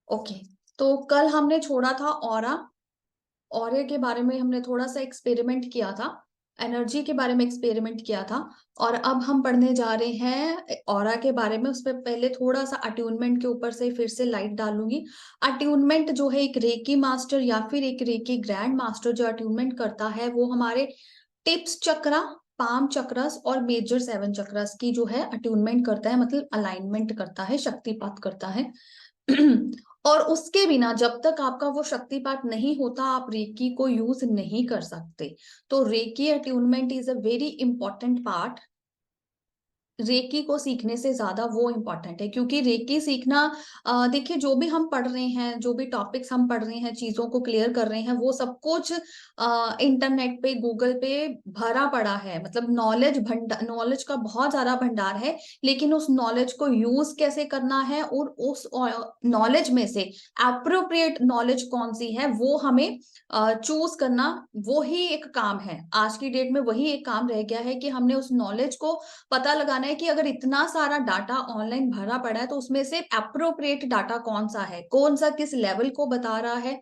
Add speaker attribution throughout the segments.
Speaker 1: Okay, तो कल हमने छोड़ा था ऑरा। ऑरे के बारे में हमने थोड़ा सा एक्सपेरिमेंट किया था, एनर्जी के बारे में एक्सपेरिमेंट किया था। और अब हम पढ़ने जा रहे हैं ऑरा के बारे में। उसमें पहले थोड़ा सा अट्यूनमेंट के ऊपर से फिर से लाइट डालूंगी। अट्यूनमेंट जो है, एक रेकी मास्टर या फिर एक रेकी ग्रैंड मास्टर जो अट्यूनमेंट करता है, वो हमारे टिप्स चक्रा, पाम चक्रस और मेजर सेवन चक्रस की जो है अट्यूनमेंट करता है, मतलब अलाइनमेंट करता है, शक्तिपात करता है। और उसके बिना जब तक आपका वो शक्तिपात नहीं होता, आप रेकी को यूज नहीं कर सकते। तो reiki attunement is a very important part. Reiki को सीखने से ज्यादा वो इम्पोर्टेंट है, क्योंकि रेकी सीखना, देखिए जो भी हम पढ़ रहे हैं, जो भी टॉपिक्स हम पढ़ रहे हैं, चीजों को क्लियर कर रहे हैं, वो सब कुछ इंटरनेट पे, गूगल पे भरा पड़ा है। मतलब नॉलेज का बहुत ज्यादा भंडार है। लेकिन उस नॉलेज को यूज कैसे करना है और उस नॉलेज में से अप्रोप्रिएट नॉलेज कौन सी है, वो हमें चूज करना, वो ही एक काम है। आज की डेट में वही एक काम रह गया है कि हमने उस नॉलेज को पता लगाना है कि अगर इतना सारा डाटा ऑनलाइन भरा पड़ा है, तो उसमें से अप्रोप्रिएट डाटा कौन सा है, कौन सा किस लेवल को बता रहा है,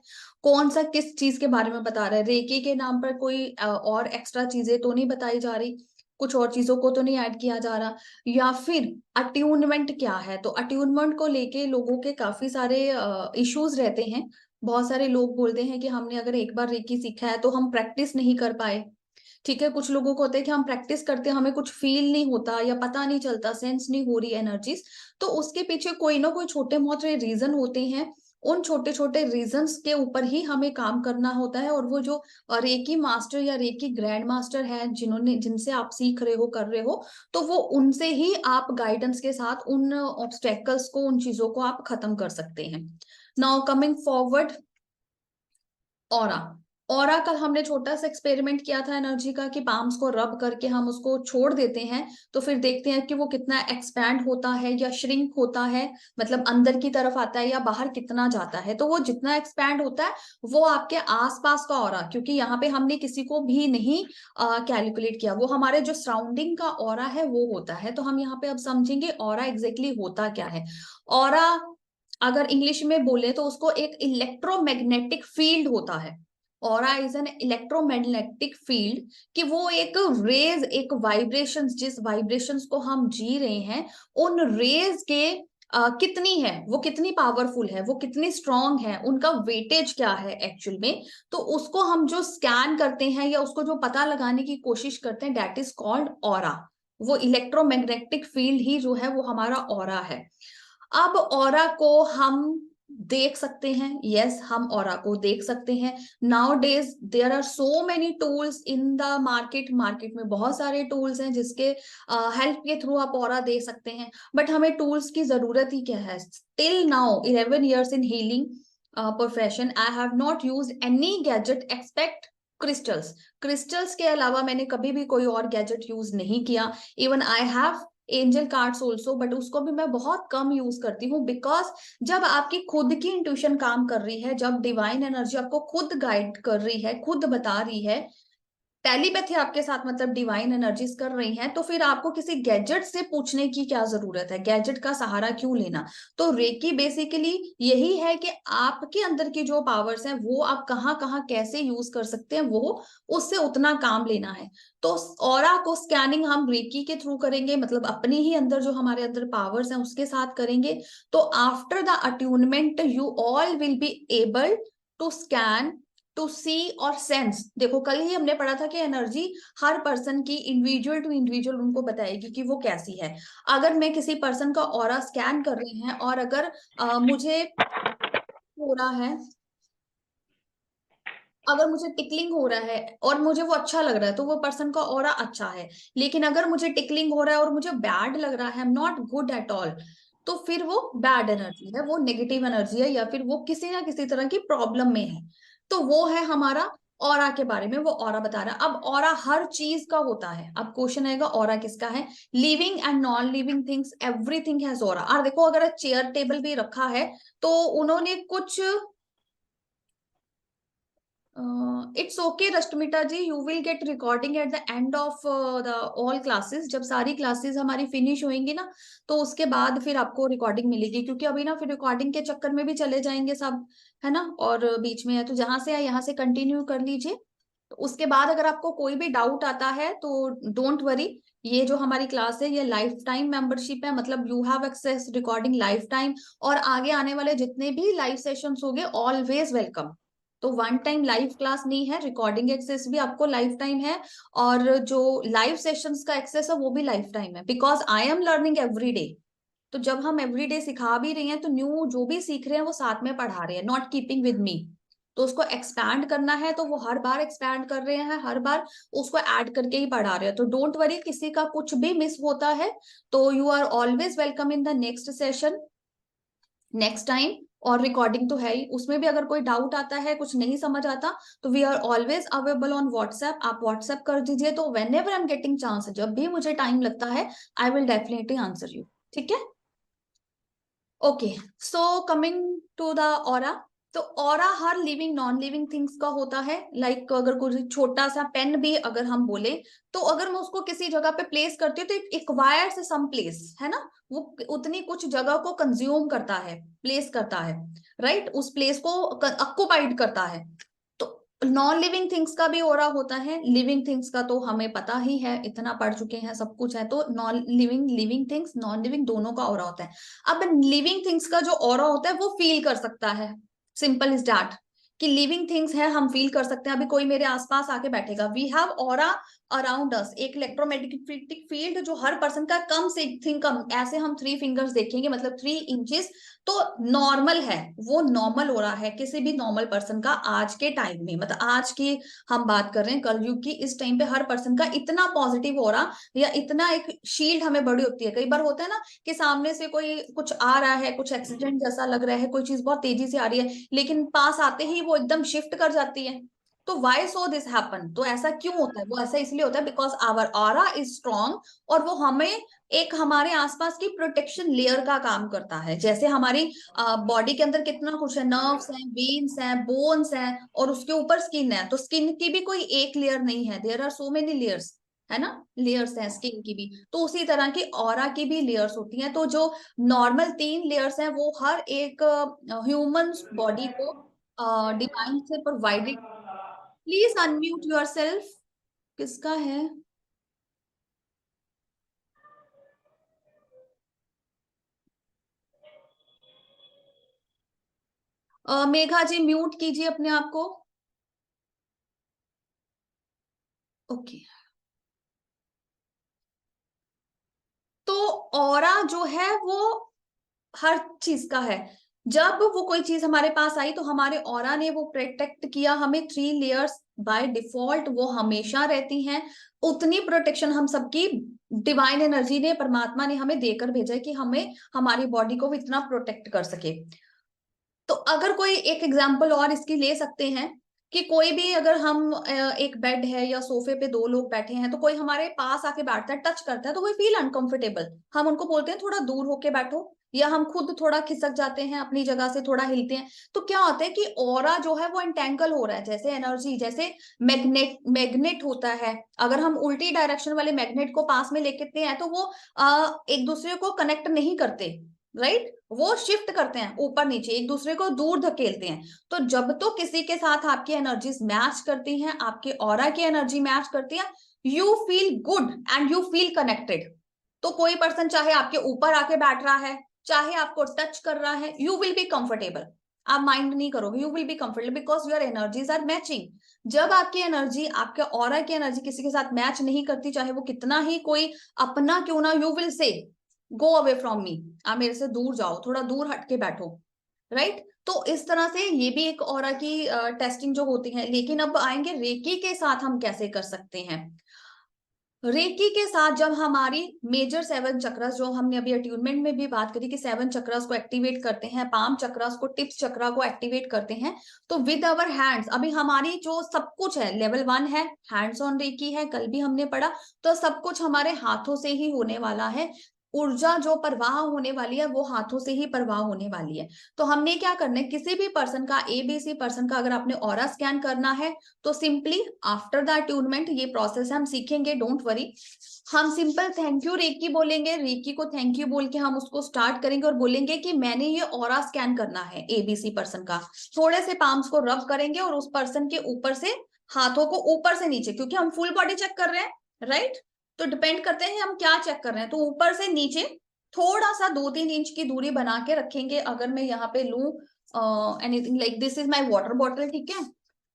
Speaker 1: कौन सा किस चीज के बारे में बता रहा है। रेकी के नाम पर कोई और एक्स्ट्रा चीजें तो नहीं बताई जा रही, कुछ और चीजों को तो नहीं ऐड किया जा रहा। या फिर अट्यूनमेंट क्या है, तो अट्यूनमेंट को लेके लोगों के काफी सारे इश्यूज रहते हैं। बहुत सारे लोग बोलते हैं कि हमने अगर एक बार रेकी सीखा है तो हम प्रैक्टिस नहीं कर पाए। ठीक है, कुछ लोगों को होता है कि हम प्रैक्टिस करते हैं, हमें कुछ फील नहीं होता या पता नहीं चलता, सेंस नहीं हो रही एनर्जीज। तो उसके पीछे कोई ना कोई छोटे मोटे रीजन होते हैं। उन छोटे छोटे रीजंस के ऊपर ही हमें काम करना होता है। और वो जो रेकी मास्टर या रेकी ग्रैंड मास्टर है, जिनसे आप सीख रहे हो, कर रहे हो, तो वो उनसे ही आप गाइडेंस के साथ उन ऑब्स्टेकल्स को, उन चीजों को आप खत्म कर सकते हैं। Now coming forward, aura. Aura का हमने छोटा सा एक्सपेरिमेंट किया था एनर्जी का, कि पाम्स को रब करके हम उसको छोड़ देते हैं, तो फिर देखते हैं कि वो कितना एक्सपैंड होता है या श्रिंक होता है, मतलब अंदर की तरफ आता है या बाहर कितना जाता है। तो वो जितना एक्सपैंड होता है, वो आपके आसपास का ऑरा, क्योंकि यहाँ पे हमने किसी को भी नहीं कैलकुलेट किया, वो हमारे जो सराउंडिंग का ऑरा है वो होता है। तो हम यहाँ पे अब समझेंगे ऑरा एग्जैक्टली होता क्या है। ऑरा अगर इंग्लिश में बोले तो उसको एक इलेक्ट्रोमैग्नेटिक फील्ड होता है। Aura is an electromagnetic field, कि वो एक रेज, एक वाइब्रेशंस, जिस वाइब्रेशंस को हम जी रहे हैं, उन रेज के कितनी है, वो कितनी पावरफुल है, वो कितनी स्ट्रांग है, उनका वेटेज क्या है एक्चुअल में। तो उसको हम जो स्कैन करते हैं या उसको जो पता लगाने की कोशिश करते हैं, दैट इज कॉल्ड ऑरा। वो इलेक्ट्रोमैग्नेटिक फील्ड ही जो है वो हमारा ऑरा है। अब ऑरा को हम देख सकते हैं, यस, हम ऑरा को देख सकते हैं। Nowadays there are so many tools in the market. Market में बहुत सारे टूल्स हैं जिसके हेल्प के थ्रू आप ऑरा देख सकते हैं। बट हमें टूल्स की जरूरत ही क्या है? Till now 11 years in healing profession, I have not used any gadget except crystals. Crystals के अलावा मैंने कभी भी कोई और गैजेट यूज नहीं किया। Even I have angel cards also, but उसको भी मैं बहुत कम यूज करती हूँ। बिकॉज जब आपकी खुद की इंट्यूशन काम कर रही है, जब डिवाइन एनर्जी आपको खुद गाइड कर रही है, खुद बता रही है, टेलीपैथी आपके साथ, मतलब डिवाइन एनर्जीज कर रही हैं, तो फिर आपको किसी गैजेट से पूछने की क्या जरूरत है? गैजेट का सहारा क्यों लेना? तो रेकी बेसिकली यही है कि आपके अंदर की जो पावर्स हैं वो आप कहाँ कहाँ कैसे यूज कर सकते हैं, वो उससे उतना काम लेना है। तो ऑरा को स्कैनिंग हम रेकी के थ्रू करेंगे, मतलब अपनी ही अंदर जो हमारे अंदर पावर्स हैं उसके साथ करेंगे। तो after the attunement you all will be able to scan, to see और सेंस। देखो कल ही हमने पढ़ा था कि एनर्जी हर पर्सन की इंडिविजुअल टू इंडिविजुअल उनको बताएगी कि वो कैसी है। अगर मैं किसी पर्सन का ऑरा स्कैन कर रही है और अगर मुझे हो रहा है, अगर मुझे टिकलिंग हो रहा है और मुझे वो अच्छा लग रहा है, तो वो पर्सन का ऑरा अच्छा है। लेकिन अगर मुझे टिकलिंग हो रहा है और मुझे बैड लग रहा है, आई am not good at all, तो फिर वो बैड एनर्जी है, वो नेगेटिव एनर्जी है, या फिर वो किसी ना किसी तरह की प्रॉब्लम में है। तो वो है हमारा ऑरा के बारे में, वो ऑरा बता रहा है। अब ऑरा हर चीज का होता है। अब क्वेश्चन आएगा ऑरा किसका है? Living and non living things, everything has aura. और देखो अगर चेयर टेबल भी रखा है, तो उन्होंने कुछ it's okay Rashmita ji, you will get recording at the end of the all classes. जब सारी क्लासेस हमारी फिनिश होंगी ना, तो उसके बाद फिर आपको रिकॉर्डिंग मिलेगी, क्योंकि अभी ना फिर रिकॉर्डिंग के चक्कर में भी चले जाएंगे सब, है ना, और बीच में है तो जहां से है यहाँ से कंटिन्यू कर लीजिए। तो उसके बाद अगर आपको कोई भी डाउट आता है तो डोंट वरी, ये जो हमारी क्लास है ये लाइफ टाइम मेंबरशिप है, मतलब you have access recording lifetime, और आगे आने वाले जितने भी लाइव सेशंस होंगे ऑलवेज वेलकम। तो वन टाइम लाइव क्लास नहीं है, रिकॉर्डिंग एक्सेस भी आपको लाइफ टाइम है, और जो लाइव सेशंस का एक्सेस है वो भी लाइफ टाइम है, because I am learning every day. तो जब हम एवरीडे सिखा भी रहे हैं तो न्यू जो भी सीख रहे हैं वो साथ में पढ़ा रहे हैं, नॉट कीपिंग विद मी। तो उसको एक्सपैंड करना है तो वो हर बार एक्सपैंड कर रहे हैं, हर बार उसको ऐड करके ही पढ़ा रहे हैं। तो डोंट वरी, किसी का कुछ भी मिस होता है तो you are always welcome in the next session, next time. और रिकॉर्डिंग तो है ही, उसमें भी अगर कोई डाउट आता है, कुछ नहीं समझ आता, तो we are always available on WhatsApp. आप व्हाट्सएप कर दीजिए, तो whenever I am getting chance, जब भी मुझे टाइम लगता है, I will definitely answer you. ठीक है, okay. So coming to the aura. तो ऑरा हर लिविंग नॉन लिविंग थिंग्स का होता है। लाइक अगर कोई छोटा सा पेन भी अगर हम बोले, तो अगर मैं उसको किसी जगह पे प्लेस करती हूँ तो इट एक्वायर्स सम प्लेस, है ना, वो उतनी कुछ जगह को कंज्यूम करता है, प्लेस करता है, राइट, उस प्लेस को ऑक्युपाइड करता है। तो नॉन लिविंग थिंग्स का भी ऑरा होता है, लिविंग थिंग्स का तो हमें पता ही है, इतना पढ़ चुके हैं, सब कुछ है। तो non living, living things, non living दोनों का ऑरा होता है। अब लिविंग थिंग्स का जो ऑरा होता है वो फील कर सकता है, सिंपल इज दैट, कि लिविंग थिंग्स है, हम फील कर सकते हैं। अभी कोई मेरे आसपास आके बैठेगा, we have aura around us, एक इलेक्ट्रोमैग्नेटिक फील्ड जो हर पर्सन का कम से थिंक कम, ऐसे हम 3 फिंगर्स देखेंगे, मतलब 3 इंचेस, तो नॉर्मल है, वो नॉर्मल हो रहा है किसी भी नॉर्मल पर्सन का आज के टाइम में, मतलब आज की हम बात कर रहे हैं कलयुग की, इस टाइम पे हर पर्सन का इतना पॉजिटिव हो रहा, या इतना एक शील्ड हमें बड़ी होती है। कई बार होता है ना कि सामने से कोई कुछ आ रहा है, कुछ एक्सीडेंट जैसा लग रहा है, कोई चीज बहुत तेजी से आ रही है, लेकिन पास आते ही वो एकदम शिफ्ट कर जाती है। तो वाई सो दिस हैपन, तो ऐसा क्यों होता है? वो ऐसा इसलिए होता है because our aura is strong, और वो हमें एक हमारे आसपास की प्रोटेक्शन लेयर का काम करता है। जैसे हमारी बॉडी के अंदर कितना कुछ है, नर्व्स हैं, वेन्स हैं, बोन्स हैं, और उसके ऊपर स्किन है, तो स्किन की भी कोई एक लेयर नहीं है, there are so many layers, है ना, लेयर्स हैं स्किन की भी। तो उसी तरह की ऑरा की भी लेयर्स होती हैं। तो जो नॉर्मल 3 लेयर्स हैं वो हर एक ह्यूमन बॉडी को डिवाइन से provided. Please unmute your self. किसका है? मेघा जी म्यूट कीजिए अपने आप को। ओके। तो ऑरा जो है वो हर चीज का है। जब वो कोई चीज हमारे पास आई तो हमारे ऑरा ने वो प्रोटेक्ट किया हमें, 3 लेयर्स बाय डिफॉल्ट वो हमेशा रहती हैं। उतनी प्रोटेक्शन हम सबकी डिवाइन एनर्जी ने, परमात्मा ने हमें देकर भेजा है कि हमें हमारी बॉडी को भी इतना प्रोटेक्ट कर सके। तो अगर कोई एक एग्जांपल और इसकी ले सकते हैं, कि कोई भी अगर हम एक बेड है या सोफे पे 2 लोग बैठे हैं, तो कोई हमारे पास आके बैठता है, टच करता है, तो कोई फील अनकंफर्टेबल, हम उनको बोलते हैं थोड़ा दूर होके बैठो, या हम खुद थोड़ा खिसक जाते हैं अपनी जगह से, थोड़ा हिलते हैं। तो क्या होता है कि ऑरा जो है वो एंटेंगल हो रहा है, जैसे एनर्जी, जैसे मैग्नेट, मैग्नेट होता है, अगर हम उल्टी डायरेक्शन वाले मैग्नेट को पास में लेके हैं तो वो एक दूसरे को कनेक्ट नहीं करते, राइट, वो शिफ्ट करते हैं ऊपर नीचे, एक दूसरे को दूर धकेलते हैं। तो जब तो किसी के साथ आपकी एनर्जीज मैच करती हैं, आपके ऑरा की एनर्जी मैच करती है, you feel good and you feel connected. तो कोई पर्सन चाहे आपके ऊपर आके बैठ रहा है, चाहे आपको टच कर रहा है, यू विल बी कंफर्टेबल। आप माइंड नहीं करोगे, you will be comfortable because your energies are matching. जब आपकी एनर्जी, आपके ऑरा की एनर्जी किसी के साथ मैच नहीं करती, चाहे वो कितना ही कोई अपना क्यों ना, you will say go away from me, आप मेरे से दूर जाओ, थोड़ा दूर हट के बैठो, राइट। तो इस तरह से ये भी एक ऑरा की टेस्टिंग जो होती है। लेकिन अब आएंगे रेकी के साथ हम कैसे कर सकते हैं। रेकी के साथ जब हमारी मेजर 7 चक्रस, जो हमने अभी अट्यूनमेंट में भी बात करी कि 7 चक्रस को एक्टिवेट करते हैं, पाम चक्रस को, टिप्स चक्रा को एक्टिवेट करते हैं, तो विद अवर हैंड्स, अभी हमारी जो सब कुछ है, लेवल 1 है, हैंड्स ऑन रेकी है, कल भी हमने पढ़ा, तो सब कुछ हमारे हाथों से ही होने वाला है। ऊर्जा जो प्रवाह होने वाली है वो हाथों से ही प्रवाह होने वाली है। तो हमने क्या करना है, किसी भी पर्सन का, एबीसी पर्सन का अगर आपने ऑरा स्कैन करना है तो सिंपली आफ्टर द अट्यूनमेंट, ये प्रोसेस हम सीखेंगे, डोंट वरी। हम सिंपल थैंक यू रेकी बोलेंगे, रेकी को थैंक यू बोल के हम उसको स्टार्ट करेंगे और बोलेंगे कि मैंने ये ऑरा स्कैन करना है एबीसी पर्सन का। थोड़े से पाम्स को रब करेंगे और उस पर्सन के ऊपर से, हाथों को ऊपर से नीचे, क्योंकि हम फुल बॉडी चेक कर रहे हैं, राइट? तो डिपेंड करते हैं हम क्या चेक कर रहे हैं। तो ऊपर से नीचे थोड़ा सा 2-3 इंच की दूरी बना के रखेंगे। अगर मैं यहाँ पे लू anything like this is my water bottle, ठीक है?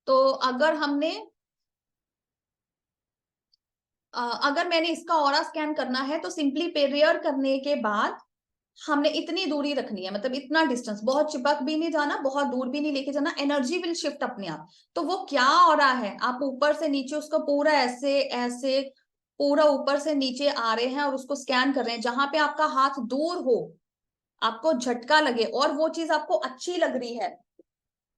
Speaker 1: तो अगर हमने अगर मैंने इसका ऑरा स्कैन करना है तो सिंपली पेरियर करने के बाद हमने इतनी दूरी रखनी है, मतलब इतना डिस्टेंस, बहुत चिपक भी नहीं जाना, बहुत दूर भी नहीं लेके जाना, एनर्जी विल शिफ्ट अपने आप। तो वो क्या ऑरा है, आप ऊपर से नीचे उसको पूरा ऐसे ऐसे पूरा ऊपर से नीचे आ रहे हैं और उसको स्कैन कर रहे हैं। जहां पे आपका हाथ दूर हो, आपको झटका लगे और वो चीज आपको अच्छी लग रही है,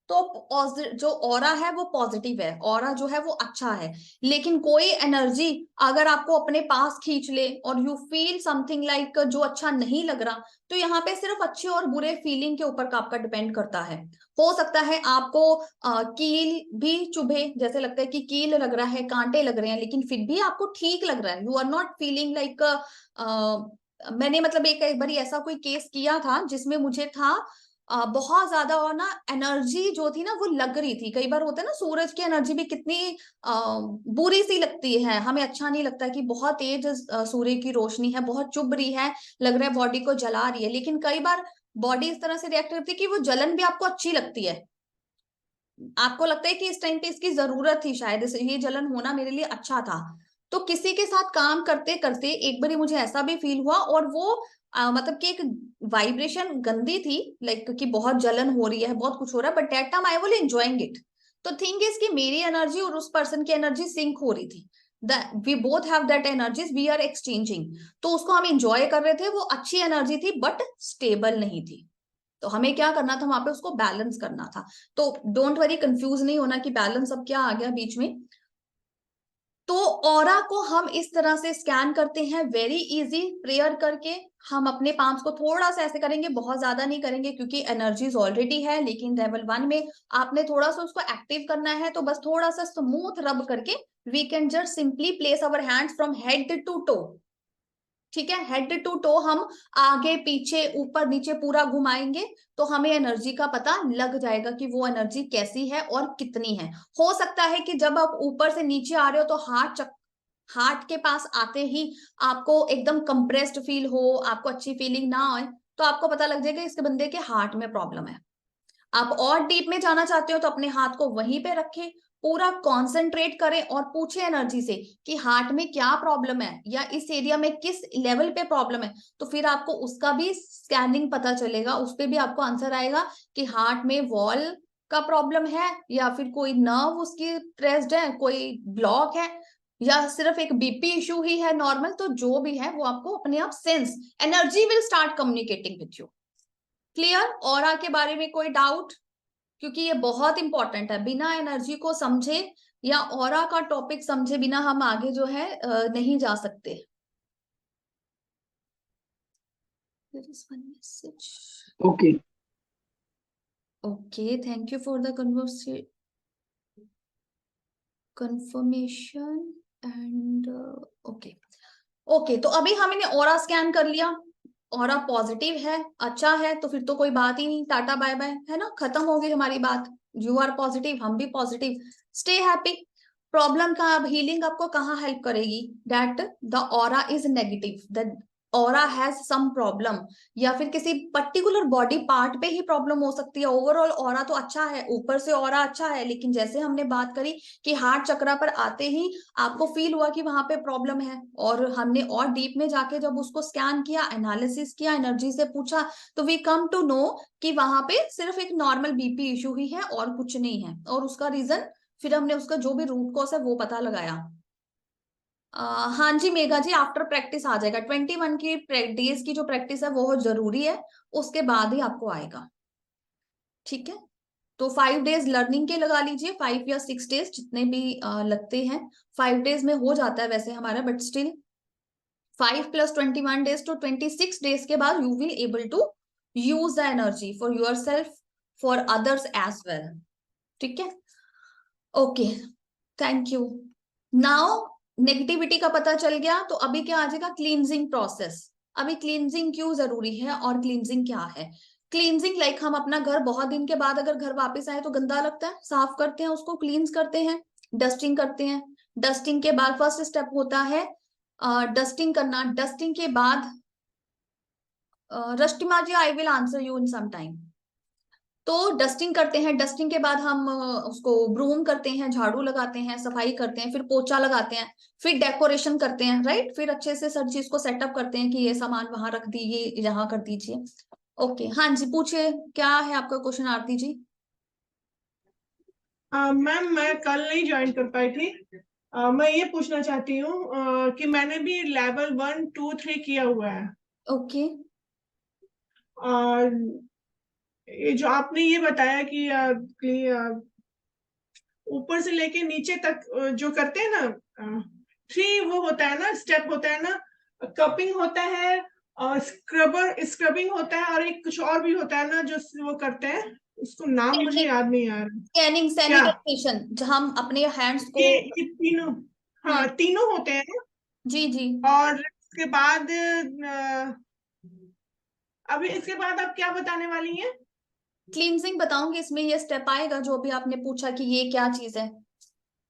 Speaker 1: तो जो ऑरा है वो पॉजिटिव है, ऑरा जो है वो अच्छा है। लेकिन कोई एनर्जी अगर आपको अपने पास खींच ले और यू फील समथिंग लाइक जो अच्छा नहीं लग रहा, तो यहाँ पे सिर्फ अच्छे और बुरे फीलिंग के ऊपर का आपका डिपेंड करता है। हो सकता है आपको कील भी चुभे, जैसे लगता है कि कील लग रहा है, कांटे लग रहे हैं, लेकिन फिर भी आपको ठीक लग रहा है, you are not feeling like. मैंने मतलब एक बार ऐसा कोई केस किया था जिसमें मुझे था बहुत ज्यादा, और ना एनर्जी जो थी ना वो लग रही थी। कई बार होता है ना, सूरज की एनर्जी भी कितनी बुरी सी लगती है, हमें अच्छा नहीं लगता कि बहुत तेज सूर्य की रोशनी है, बहुत चुभ रही है, लग रहा है बॉडी को जला रही है। लेकिन कई बार बॉडी इस तरह से रिएक्ट करती है कि वो जलन भी आपको अच्छी लगती है, आपको लगता है कि इस टाइम पे इसकी जरूरत थी, शायद ये जलन होना मेरे लिए अच्छा था। तो किसी के साथ काम करते करते एक बार मुझे ऐसा भी फील हुआ, और वो मतलब कि एक वाइब्रेशन गंदी थी, लाइक कि बहुत जलन हो रही है, बहुत कुछ हो रहा है, but that time I was enjoying it. तो थिंग इज कि मेरी एनर्जी और उस पर्सन की एनर्जी सिंक हो रही थी, we both have that energies, we are exchanging. तो उसको हम एंजॉय कर रहे थे, वो अच्छी एनर्जी थी बट स्टेबल नहीं थी। तो हमें क्या करना था, वहां पे उसको बैलेंस करना था। तो डोंट वरी, कंफ्यूज नहीं होना कि बैलेंस अब क्या आ गया बीच में। तो ऑरा को हम इस तरह से स्कैन करते हैं, वेरी इजी, प्रेयर करके। हम अपने पाम्स को थोड़ा सा ऐसे करेंगे, बहुत ज्यादा नहीं करेंगे क्योंकि एनर्जीज ऑलरेडी है, लेकिन लेवल 1 में आपने थोड़ा सा उसको एक्टिव करना है, तो बस थोड़ा सा स्मूथ रब करके we can just simply place our hands from head to toe. ठीक है, हेड टू टो हम आगे पीछे ऊपर नीचे पूरा घुमाएंगे, तो हमें एनर्जी का पता लग जाएगा कि वो एनर्जी कैसी है और कितनी है। हो सकता है कि जब आप ऊपर से नीचे आ रहे हो तो हार्ट के पास आते ही आपको एकदम कंप्रेस्ड फील हो, आपको अच्छी फीलिंग ना आए, तो आपको पता लग जाएगा इसके बंदे के हार्ट में प्रॉब्लम है। आप और डीप में जाना चाहते हो तो अपने हाथ को वहीं पे रखें, पूरा कंसंट्रेट करें और पूछे एनर्जी से कि हार्ट में क्या प्रॉब्लम है या इस एरिया में किस लेवल पे प्रॉब्लम है। तो फिर आपको उसका भी स्कैनिंग पता चलेगा, उस पे भी आपको आंसर आएगा कि हार्ट में वॉल का प्रॉब्लम है या फिर कोई नर्व उसकी प्रेस्ड है, कोई ब्लॉक है, या सिर्फ एक बीपी इशू ही है नॉर्मल। तो जो भी है वो आपको अपने आप sense, energy will start communicating with you. Clear? Aura के बारे में कोई डाउट? क्योंकि ये बहुत इंपॉर्टेंट है, बिना एनर्जी को समझे या ऑरा का टॉपिक समझे बिना हम आगे जो है नहीं जा सकते। There is one message.
Speaker 2: Okay.
Speaker 1: Okay, thank you for the confirmation and okay. Okay, तो अभी हमने ऑरा स्कैन कर लिया, ऑरा पॉजिटिव है, अच्छा है, तो फिर तो कोई बात ही नहीं, टाटा बाय बाय, है ना, खत्म हो गई हमारी बात। यू आर पॉजिटिव, हम भी पॉजिटिव, स्टे हैप्पी। प्रॉब्लम का अब हीलिंग आपको कहाँ हेल्प करेगी, that the aura is negative, the aura has some problem, या फिर किसी पर्टिकुलर बॉडी पार्ट पे ही प्रॉब्लम हो सकती है। ओवरऑल ऑरा तो अच्छा है, ऊपर से ऑरा अच्छा है, लेकिन जैसे हमने बात करी कि हार्ट चक्रा पर आते ही आपको फील हुआ कि वहां पे प्रॉब्लम है, और हमने और डीप में जाके जब उसको स्कैन किया, एनालिसिस किया, एनर्जी से पूछा, तो वी कम टू नो कि वहां पे सिर्फ एक नॉर्मल बीपी इशू ही है और कुछ नहीं है। और उसका रीजन फिर हमने उसका जो भी रूट कॉज है वो पता लगाया। हाँ जी मेघा जी, आफ्टर प्रैक्टिस आ जाएगा, 21 की डेज की जो प्रैक्टिस है वो जरूरी है, उसके बाद ही आपको आएगा। ठीक है, तो 5 डेज लर्निंग के लगा लीजिए, 5 या 6 डेज जितने भी लगते हैं, 5 डेज में हो जाता है वैसे हमारा, but still 5 + 21 days to 26 days के बाद you will able to use the energy for yourself, for others as well. ठीक है, okay, thank you. Now negativity का पता चल गया, तो अभी क्या आ जाएगा, क्लींजिंग प्रोसेस। अभी क्लींजिंग क्यों जरूरी है और क्लींजिंग क्या है। क्लींजिंग लाइक हम अपना घर बहुत दिन के बाद अगर घर वापस आए तो गंदा लगता है, साफ करते हैं उसको, क्लींस करते हैं, डस्टिंग करते हैं। डस्टिंग के बाद फर्स्ट स्टेप होता है डस्टिंग करना। डस्टिंग के बाद Rashmima ji, I will answer you in some time. तो डस्टिंग करते हैं, डस्टिंग के बाद हम उसको ब्रूम करते हैं, झाड़ू लगाते हैं, सफाई करते हैं, फिर पोछा लगाते हैं, फिर डेकोरेशन करते हैं, राइट। फिर अच्छे से सर चीज को सेटअप करते हैं कि ये सामान वहां रख दीजिए, यहाँ कर दीजिए। ओके, हाँ जी, पूछिए क्या है आपका क्वेश्चन आरती जी।
Speaker 2: मैम मैं कल नहीं ज्वाइन कर पाई थी। मैं ये पूछना चाहती हूँ कि मैंने भी लेवल 1, 2, 3 किया हुआ है।
Speaker 1: ओके,
Speaker 2: और ये जो आपने ये बताया कि ऊपर से लेके नीचे तक जो करते हैं ना, 3 वो होता है ना, स्टेप होता है ना, कपिंग होता है और स्क्रबिंग होता है, और एक कुछ और भी होता है ना जो वो करते हैं, उसको नाम मुझे याद नहीं आ रहा।
Speaker 1: स्कैनिंग,
Speaker 2: क्या
Speaker 1: सैनिटाइजेशन, जहाँ हम अपने हैंड्स को।
Speaker 2: ये तीनों? हाँ, तीनों होते हैं।
Speaker 1: जी जी।
Speaker 2: और इसके बाद अभी इसके बाद आप क्या बताने वाली हैं?
Speaker 1: क्लींजिंग बताऊंगी, इसमें ये स्टेप आएगा जो अभी आपने पूछा कि ये क्या चीज है,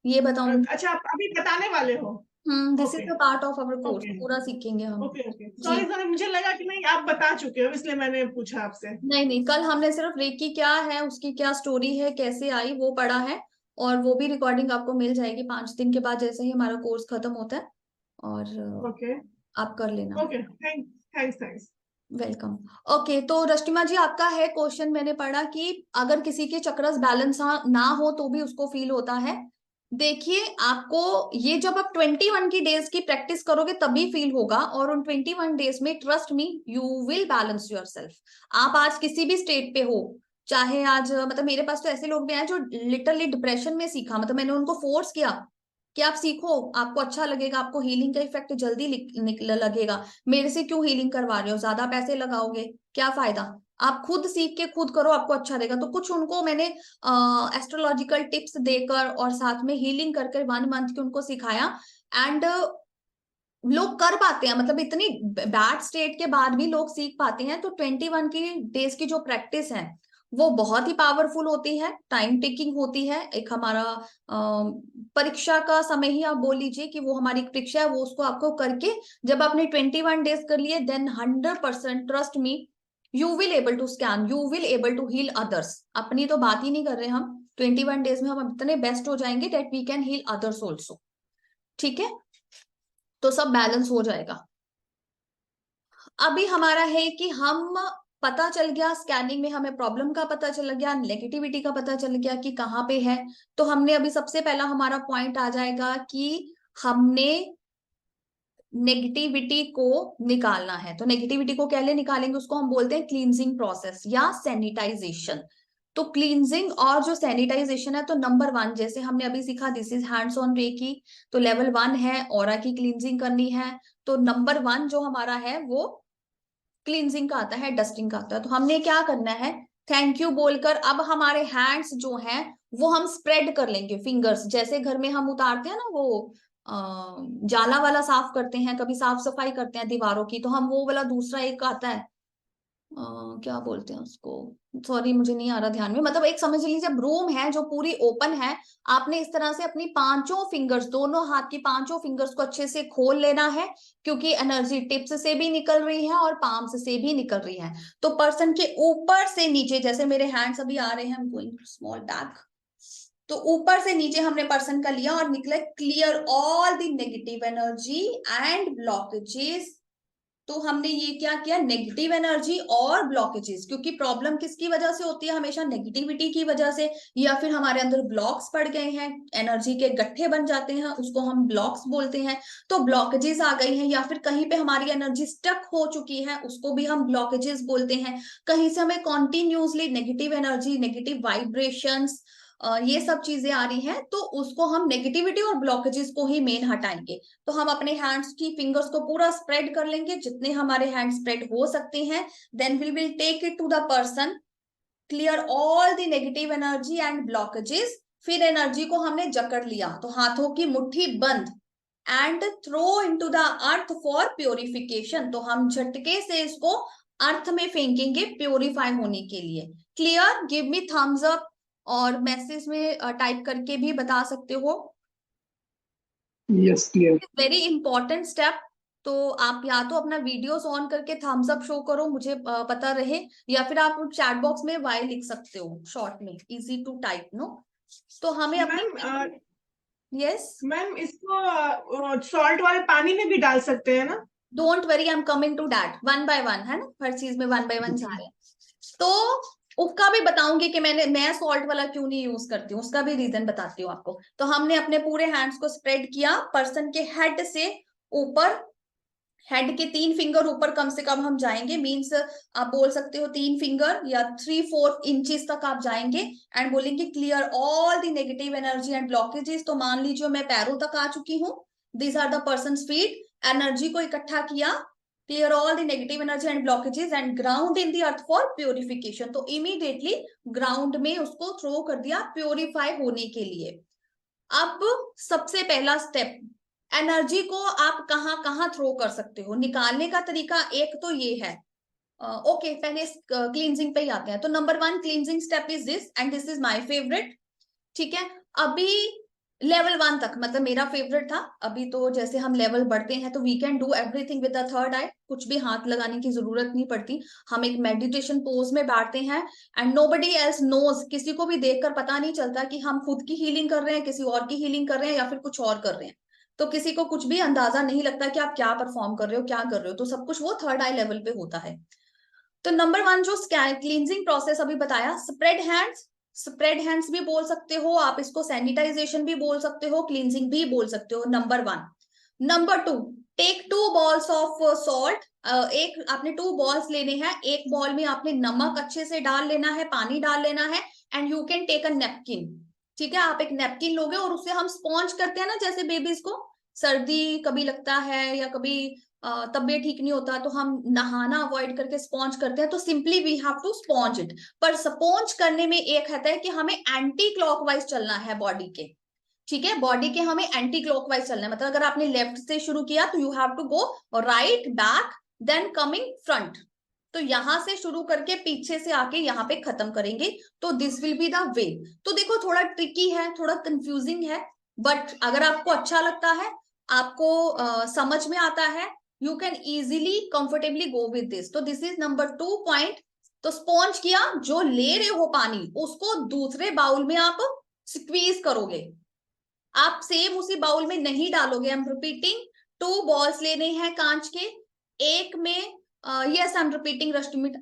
Speaker 1: ये बताऊंगी।
Speaker 2: अच्छा, आप अभी बताने वाले हो?
Speaker 1: This is
Speaker 2: okay
Speaker 1: the part of our course,
Speaker 2: okay
Speaker 1: पूरा सीखेंगे हम।
Speaker 2: ओके ओके,
Speaker 1: जी,
Speaker 2: सॉरी सॉरी, मुझे लगा कि नहीं आप बता चुके हो, इसलिए मैंने पूछा आपसे।
Speaker 1: नहीं नहीं, कल हमने सिर्फ रेकी क्या है, उसकी क्या स्टोरी है, कैसे आई, वो पढ़ा है। और वो भी रिकॉर्डिंग आपको मिल जाएगी 5 दिन के बाद, जैसे ही हमारा कोर्स खत्म होता है। और
Speaker 2: ओके
Speaker 1: आप कर लेना।
Speaker 2: Okay, thanks thanks.
Speaker 1: Welcome. Okay, तो रश्मिमा जी आपका है क्वेश्चन, मैंने पढ़ा कि अगर किसी के चक्रस बैलेंस ना हो तो भी उसको फील होता है। देखिए, आपको ये जब आप 21 की डेज की प्रैक्टिस करोगे तभी फील होगा, और उन 21 डेज में trust me you will balance your self. आप आज किसी भी स्टेट पे हो, चाहे आज मतलब मेरे पास तो ऐसे लोग भी हैं जो लिटरली डिप्रेशन में सीखा, मतलब मैंने उनको फोर्स किया कि आप सीखो, आपको अच्छा लगेगा, आपको हीलिंग का इफेक्ट जल्दी निकल लगेगा। मेरे से क्यों हीलिंग करवा रहे हो, ज्यादा पैसे लगाओगे, क्या फायदा। आप खुद सीख के खुद करो, आपको अच्छा रहेगा। तो कुछ उनको मैंने एस्ट्रोलॉजिकल टिप्स देकर और साथ में हीलिंग करके 1 मंथ की उनको सिखाया। एंड लोग कर पाते हैं, मतलब इतनी बैड स्टेट के बाद भी लोग सीख पाते हैं। तो 21 की डेज की जो प्रैक्टिस है वो बहुत ही पावरफुल होती है, टाइम टेकिंग होती है। एक हमारा परीक्षा का समय ही आप बोल लीजिए कि वो हमारी परीक्षा है, वो उसको आपको करके जब आपने 21 डेज कर लिए, then 100% trust me you will able to scan, you will able to heal others. अपनी तो बात ही नहीं कर रहे हम, 21 डेज में हम इतने बेस्ट हो जाएंगे that we can heal others also. ठीक है, तो सब बैलेंस हो जाएगा। अभी हमारा है कि हम, पता चल गया स्कैनिंग में हमें प्रॉब्लम का पता चल गया, नेगेटिविटी का पता चल गया कि कहाँ पे है। तो हमने अभी सबसे पहला हमारा पॉइंट आ जाएगा कि हमने नेगेटिविटी को निकालना है। तो नेगेटिविटी को कैसे निकालेंगे, उसको हम बोलते हैं क्लींजिंग प्रोसेस या सैनिटाइजेशन। तो क्लींजिंग और जो सैनिटाइजेशन है, तो नंबर 1 जैसे हमने अभी सीखा, this is hands on reiki. तो लेवल 1 है, ऑरा की क्लींजिंग करनी है। तो नंबर 1 जो हमारा है वो क्लींजिंग का आता है, डस्टिंग का आता है। तो हमने क्या करना है, थैंक यू बोलकर अब हमारे हैंड्स जो हैं वो हम स्प्रेड कर लेंगे, फिंगर्स जैसे घर में हम उतारते हैं ना वो जाला वाला साफ करते हैं, कभी साफ सफाई करते हैं दीवारों की, तो हम वो वाला दूसरा एक आता है, क्या बोलते हैं उसको, सॉरी मुझे नहीं आ रहा ध्यान में, मतलब एक समझ लीजिए ब्रूम है जो पूरी ओपन है। आपने इस तरह से अपनी पांचों फिंगर्स, दोनों हाथ की पांचों फिंगर्स को अच्छे से खोल लेना है, क्योंकि एनर्जी टिप्स से भी निकल रही है और पाम्स से भी निकल रही है। तो पर्सन के ऊपर से नीचे, जैसे मेरे हैंड्स अभी आ रहे हैं, I'm going to small back। तो ऊपर से नीचे हमने पर्सन का लिया और निकले clear all the negative energy and blockages. तो हमने ये क्या किया, नेगेटिव एनर्जी और ब्लॉकेजेस, क्योंकि प्रॉब्लम किसकी वजह से होती है, हमेशा नेगेटिविटी की वजह से, या फिर हमारे अंदर ब्लॉक्स पड़ गए हैं, एनर्जी के गट्ठे बन जाते हैं, उसको हम ब्लॉक्स बोलते हैं। तो ब्लॉकेजेस आ गई हैं, या फिर कहीं पे हमारी एनर्जी स्टक हो चुकी है, उसको भी हम ब्लॉकेजेस बोलते हैं। कहीं से हमें continuously negative energy, negative vibrations ये सब चीजें आ रही हैं, तो उसको हम नेगेटिविटी और ब्लॉकेजेस को ही मेन हटाएंगे। तो हम अपने हैंड्स की फिंगर्स को पूरा स्प्रेड कर लेंगे, जितने हमारे हैंड स्प्रेड हो सकते हैं। Then we will take it to the person, clear all the negative energy and blockages. फिर एनर्जी को हमने जकड़ लिया, तो हाथों की मुट्ठी बंद, and throw into the earth for purification. तो हम झटके से इसको अर्थ में फेंकेंगे प्योरीफाई होने के लिए। Clear? Give me thumbs up, और मैसेज में टाइप करके भी बता सकते हो।
Speaker 3: Yes, clear.
Speaker 1: Very important step. तो आप या तो अपना वीडियोस ऑन करके थम्स अप शो करो, मुझे पता रहे, या फिर आप चैट बॉक्स में वाई लिख सकते हो शॉर्ट में, इजी टू टाइप नो। तो हमें अपनी यस
Speaker 2: मैम इसको सॉल्ट वाले पानी में भी डाल सकते हैं ना?
Speaker 1: Don't worry, I am coming to that one by one, है ना, हर चीज में वन बाय वन जा रहे हैं। तो उसका भी बताऊंगी कि मैं सॉल्ट वाला क्यों नहीं यूज करती हूँ, उसका भी रीजन बताती हूँ आपको। तो हमने अपने पूरे हैंड्स को स्प्रेड किया पर्सन के हेड से ऊपर, हेड के 3 फिंगर ऊपर कम से कम हम जाएंगे, मीन्स आप बोल सकते हो 3 फिंगर या 3-4 इंचेस तक आप जाएंगे, एंड बोलेंगे clear all the negative energy and blockages. तो मान लीजिए मैं पैरों तक आ चुकी हूँ, this are the person's feet, energy को इकट्ठा किया, clear all the negative energy and blockages and ground in the earth for purification. तो इमीडिएटली ग्राउंड में उसको थ्रो कर दिया प्योरीफाई होने के लिए। अब सबसे पहला स्टेप, एनर्जी को आप कहां कहां थ्रो कर सकते हो, निकालने का तरीका एक तो ये है। ओके, पहले क्लींजिंग पे ही आते हैं। तो number 1 cleansing step is this, and this is my favourite. ठीक है, अभी लेवल 1 तक मतलब मेरा फेवरेट था। अभी तो जैसे हम लेवल बढ़ते हैं तो we can do everything with the third eye, कुछ भी हाथ लगाने की जरूरत नहीं पड़ती। हम एक मेडिटेशन पोज में बैठते हैं, एंड नोबडी एल्स नोज, किसी को भी देखकर पता नहीं चलता कि हम खुद की हीलिंग कर रहे हैं, किसी और की हीलिंग कर रहे हैं, या फिर कुछ और कर रहे हैं। तो किसी को कुछ भी अंदाजा नहीं लगता कि आप क्या परफॉर्म कर रहे हो, क्या कर रहे हो। तो सब कुछ वो थर्ड आई लेवल पे होता है। तो नंबर 1 जो क्लींजिंग प्रोसेस अभी बताया, स्प्रेड हैंड्स, स्प्रेड हैंड्स भी बोल सकते हो आप इसको, सैनिटाइजेशन भी बोल सकते हो, क्लींजिंग भी बोल सकते हो, number 1। Number 2, take 2 balls of salt. एक आपने 2 बॉल्स लेने हैं, एक बॉल में आपने नमक अच्छे से डाल लेना है, पानी डाल लेना है, and you can take a napkin. ठीक है, आप एक नेपकिन लोगे और उससे हम स्पॉन्ज करते हैं ना, जैसे बेबीज को सर्दी कभी लगता है या कभी तबीयत ठीक नहीं होता तो हम नहाना अवॉइड करके स्पॉन्ज करते हैं, तो simply we have to sponge it. पर स्पॉन्ज करने में एक कहता है कि हमें एंटी क्लॉकवाइज चलना है बॉडी के। ठीक है, बॉडी के हमें एंटी क्लॉकवाइज चलना है, मतलब अगर आपने लेफ्ट से शुरू किया तो you have to go right back then coming front. तो यहां से शुरू करके पीछे से आके यहाँ पे खत्म करेंगे, तो this will be the way. तो देखो थोड़ा ट्रिकी है, थोड़ा कंफ्यूजिंग है, बट अगर आपको अच्छा लगता है, आपको समझ में आता है, you can easily comfortably go with this. तो दिस इज नंबर 2 पॉइंट। तो स्पॉन्ज किया, जो ले रहे हो पानी उसको दूसरे बाउल में आप स्क्वीज करोगे, आप सेम उसी बाउल में नहीं डालोगे। आई एम रिपीटिंग, 2 बॉल्स लेने हैं कांच के, एक में yes I am repeating Rashmi.